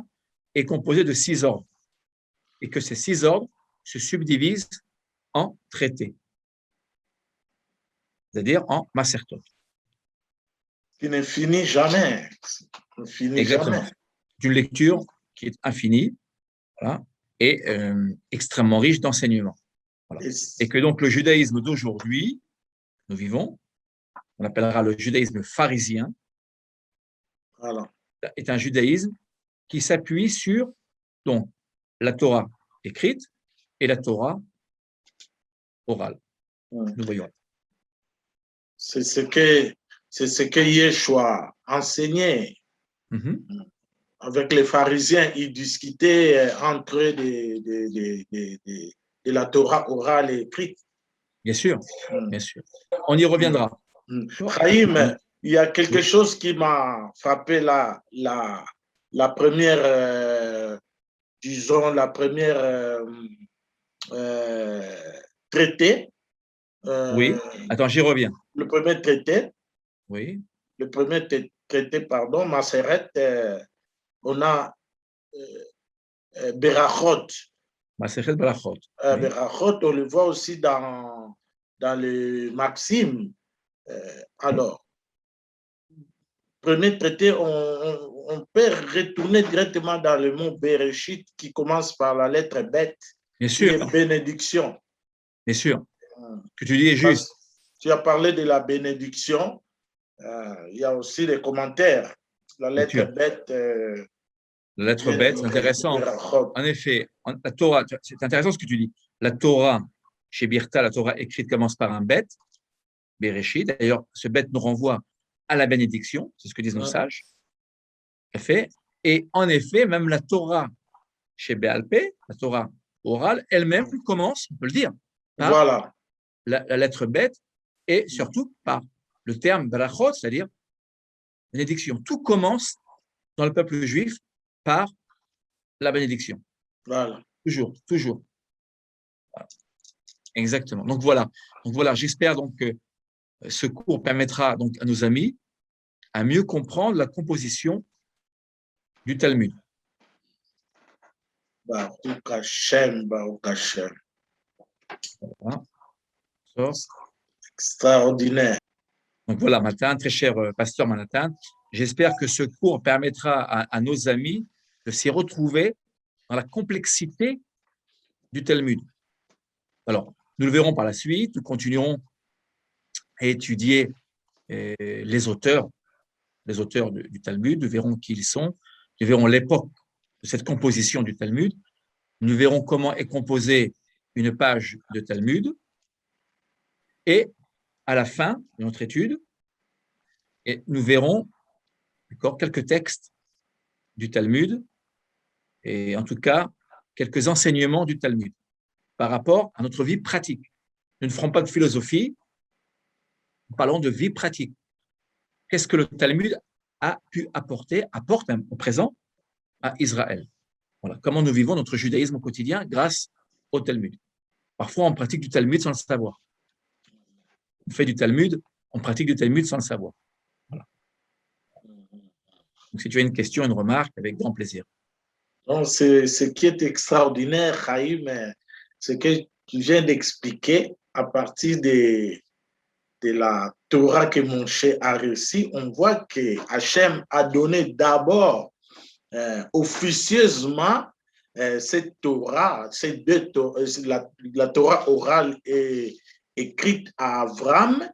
est composée de 6 ordres et que ces 6 ordres se subdivisent en traités, c'est-à-dire en Masertot. Qui ne finit jamais. Ne finit Exactement. jamais. C'est une lecture qui est infinie, voilà, et extrêmement riche d'enseignements. Voilà. Et que donc le judaïsme d'aujourd'hui, nous vivons, on appellera le judaïsme pharisien, voilà, est un judaïsme qui s'appuie sur donc, la Torah écrite et la Torah orale. Nous voyons. C'est ce que Yeshua enseignait. Avec les pharisiens, ils discutaient entre eux de la Torah orale et écrite. Bien sûr, bien sûr. On y reviendra. Chaim, il y a quelque chose qui m'a frappé la première, disons, la première traité. Oui, attends, j'y reviens. Le premier traité. Oui. Le premier traité, pardon, Maseret, on a Berachot. Maseret Berachot. Berachot, on le voit aussi dans le Maxime. Alors, premier traité, on peut retourner directement dans le mot Bereshit qui commence par la lettre Bet. Bien sûr. Qui est bénédiction. Bien sûr. Que tu dis est juste. Tu as parlé de la bénédiction. Il y a aussi les commentaires. La lettre Bet. La lettre bête, c'est intéressant. En effet, la Torah, c'est intéressant ce que tu dis. La Torah, chez Birta, la Torah écrite commence par un bet, Bereshit. D'ailleurs, ce bet nous renvoie à la bénédiction, c'est ce que disent nos sages. Et en effet, même la Torah chez Béalpé, la Torah orale, elle-même commence, on peut le dire, par la lettre bet et surtout par le terme Berachot, c'est-à-dire bénédiction. Tout commence dans le peuple juif par la bénédiction. Voilà. Toujours, toujours. Voilà. Exactement. Donc voilà, j'espère donc que ce cours permettra donc à nos amis à mieux comprendre la composition du Talmud. Baruch Hashem, Baruch Hashem. Voilà. Extraordinaire. Donc voilà, Matan, très cher pasteur Manhattan, j'espère que ce cours permettra à nos amis de s'y retrouver dans la complexité du Talmud. Alors, nous le verrons par la suite, nous continuerons à étudier les auteurs du Talmud, nous verrons qui ils sont, nous verrons l'époque de cette composition du Talmud, nous verrons comment est composée une page de Talmud, et à la fin de notre étude, et nous verrons quelques textes du Talmud, et en tout cas, quelques enseignements du Talmud par rapport à notre vie pratique. Nous ne ferons pas de philosophie, nous parlons de vie pratique. Qu'est-ce que le Talmud a pu apporte même au présent à Israël? Voilà. Comment nous vivons notre judaïsme au quotidien grâce au Talmud. Parfois, on pratique du Talmud sans le savoir. On fait du Talmud, on pratique du Talmud sans le savoir. Voilà. Donc, si tu as une question, une remarque, avec grand plaisir. Donc, ce qui est extraordinaire, Chaim, ce que tu viens d'expliquer à partir de la Torah que Moshe a reçue, on voit que Hachem a donné d'abord officieusement cette Torah, ces deux la Torah orale et écrite à Avram,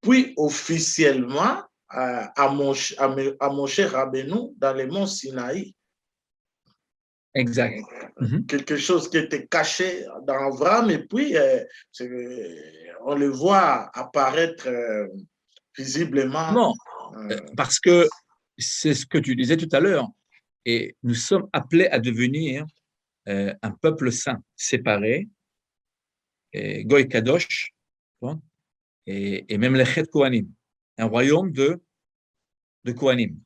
puis officiellement à Moshe Rabbeinu dans les monts Sinaï. Exact. Quelque chose qui était caché dans Avram, et puis on le voit apparaître visiblement. Non, parce que c'est ce que tu disais tout à l'heure, et nous sommes appelés à devenir un peuple saint, séparé, et Goy Kadosh, et même les Chet Kohanim, un royaume de de Kohanim.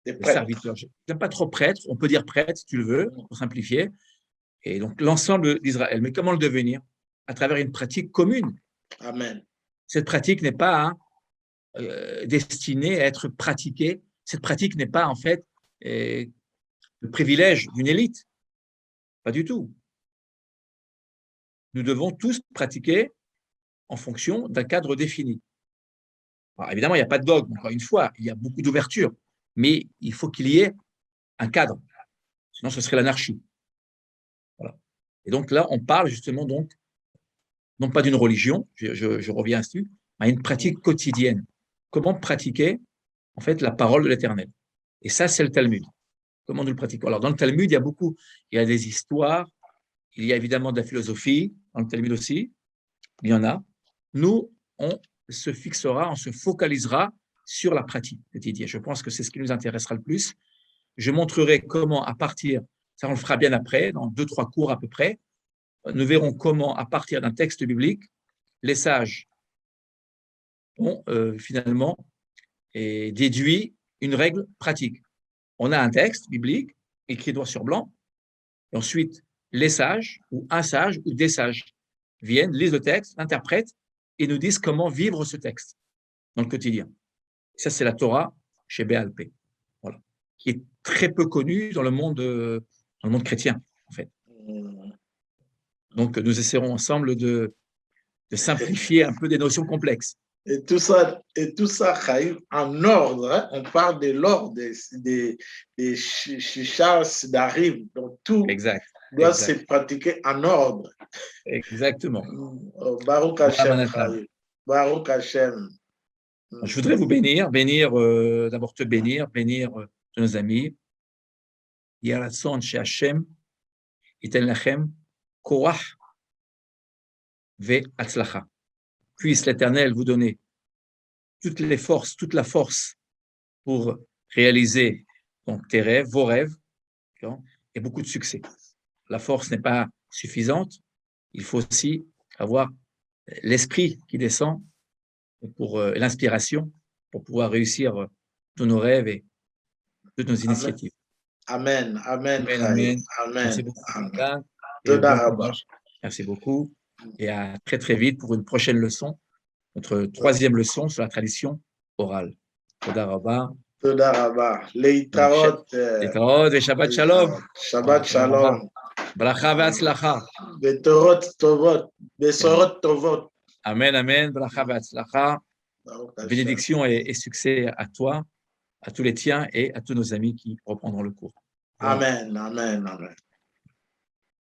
Des de serviteurs. Je n'aime pas trop prêtre, on peut dire prêtre si tu le veux, pour simplifier. Et donc l'ensemble d'Israël. Mais comment le devenir? À travers une pratique commune. Amen. Cette pratique n'est pas destinée à être pratiquée. Cette pratique n'est pas en fait le privilège d'une élite. Pas du tout. Nous devons tous pratiquer en fonction d'un cadre défini. Alors, évidemment, il n'y a pas de dogme, encore une fois, il y a beaucoup d'ouverture, mais il faut qu'il y ait un cadre, sinon ce serait l'anarchie. Voilà. Et donc là, on parle justement donc, non pas d'une religion, je reviens dessus, mais à une pratique quotidienne. Comment pratiquer en fait la parole de l'Éternel? Et ça, c'est le Talmud. Comment nous le pratiquons? Alors dans le Talmud, il y a des histoires, il y a évidemment de la philosophie, dans le Talmud aussi, il y en a. Nous, on se fixera, on se focalisera sur la pratique quotidienne. Je pense que c'est ce qui nous intéressera le plus. Je montrerai comment, à partir, ça on le fera bien après, dans 2-3 cours à peu près, nous verrons comment, à partir d'un texte biblique, les sages ont finalement déduit une règle pratique. On a un texte biblique écrit noir sur blanc, et ensuite les sages, ou un sage, ou des sages viennent, lisent le texte, l'interprètent et nous disent comment vivre ce texte dans le quotidien. Ça, c'est la Torah chez Béal P. Voilà. Qui est très peu connue dans le monde chrétien, en fait. Donc, nous essaierons ensemble de simplifier un peu des notions complexes. Et tout ça, Chaim, en ordre. Hein? On parle de l'ordre des chichas d'arrive. Donc, tout doit se pratiquer en ordre. Exactement. Baruch Hashem, Chaim. Baruch Hashem. Je voudrais vous bénir, d'abord te bénir tous nos amis. Yaratzon chez Hashem, Iten Lachem, Korach ve Atzlacha. Puisse l'Éternel vous donner toutes les forces, toute la force pour réaliser donc, tes rêves, vos rêves, et beaucoup de succès. La force n'est pas suffisante, il faut aussi avoir l'esprit qui descend pour l'inspiration pour pouvoir réussir tous nos rêves et toutes nos initiatives. Amen. Amen. Amen. Amen. Amen. Merci beaucoup. Amen. Merci beaucoup. Et à très très vite pour une prochaine leçon, notre troisième leçon sur la tradition orale. Toda Rabba. Toda Rabba. Leitraot. Leitraot et Shabbat Shalom. Shabbat Shalom. Bracha ve'atzlacha. Betorot tovot. Besorot tovot. Amen, amen. Bracha ve'atzlacha. Bénédiction et succès à toi, à tous les tiens et à tous nos amis qui reprendront le cours. Amen, amen, amen.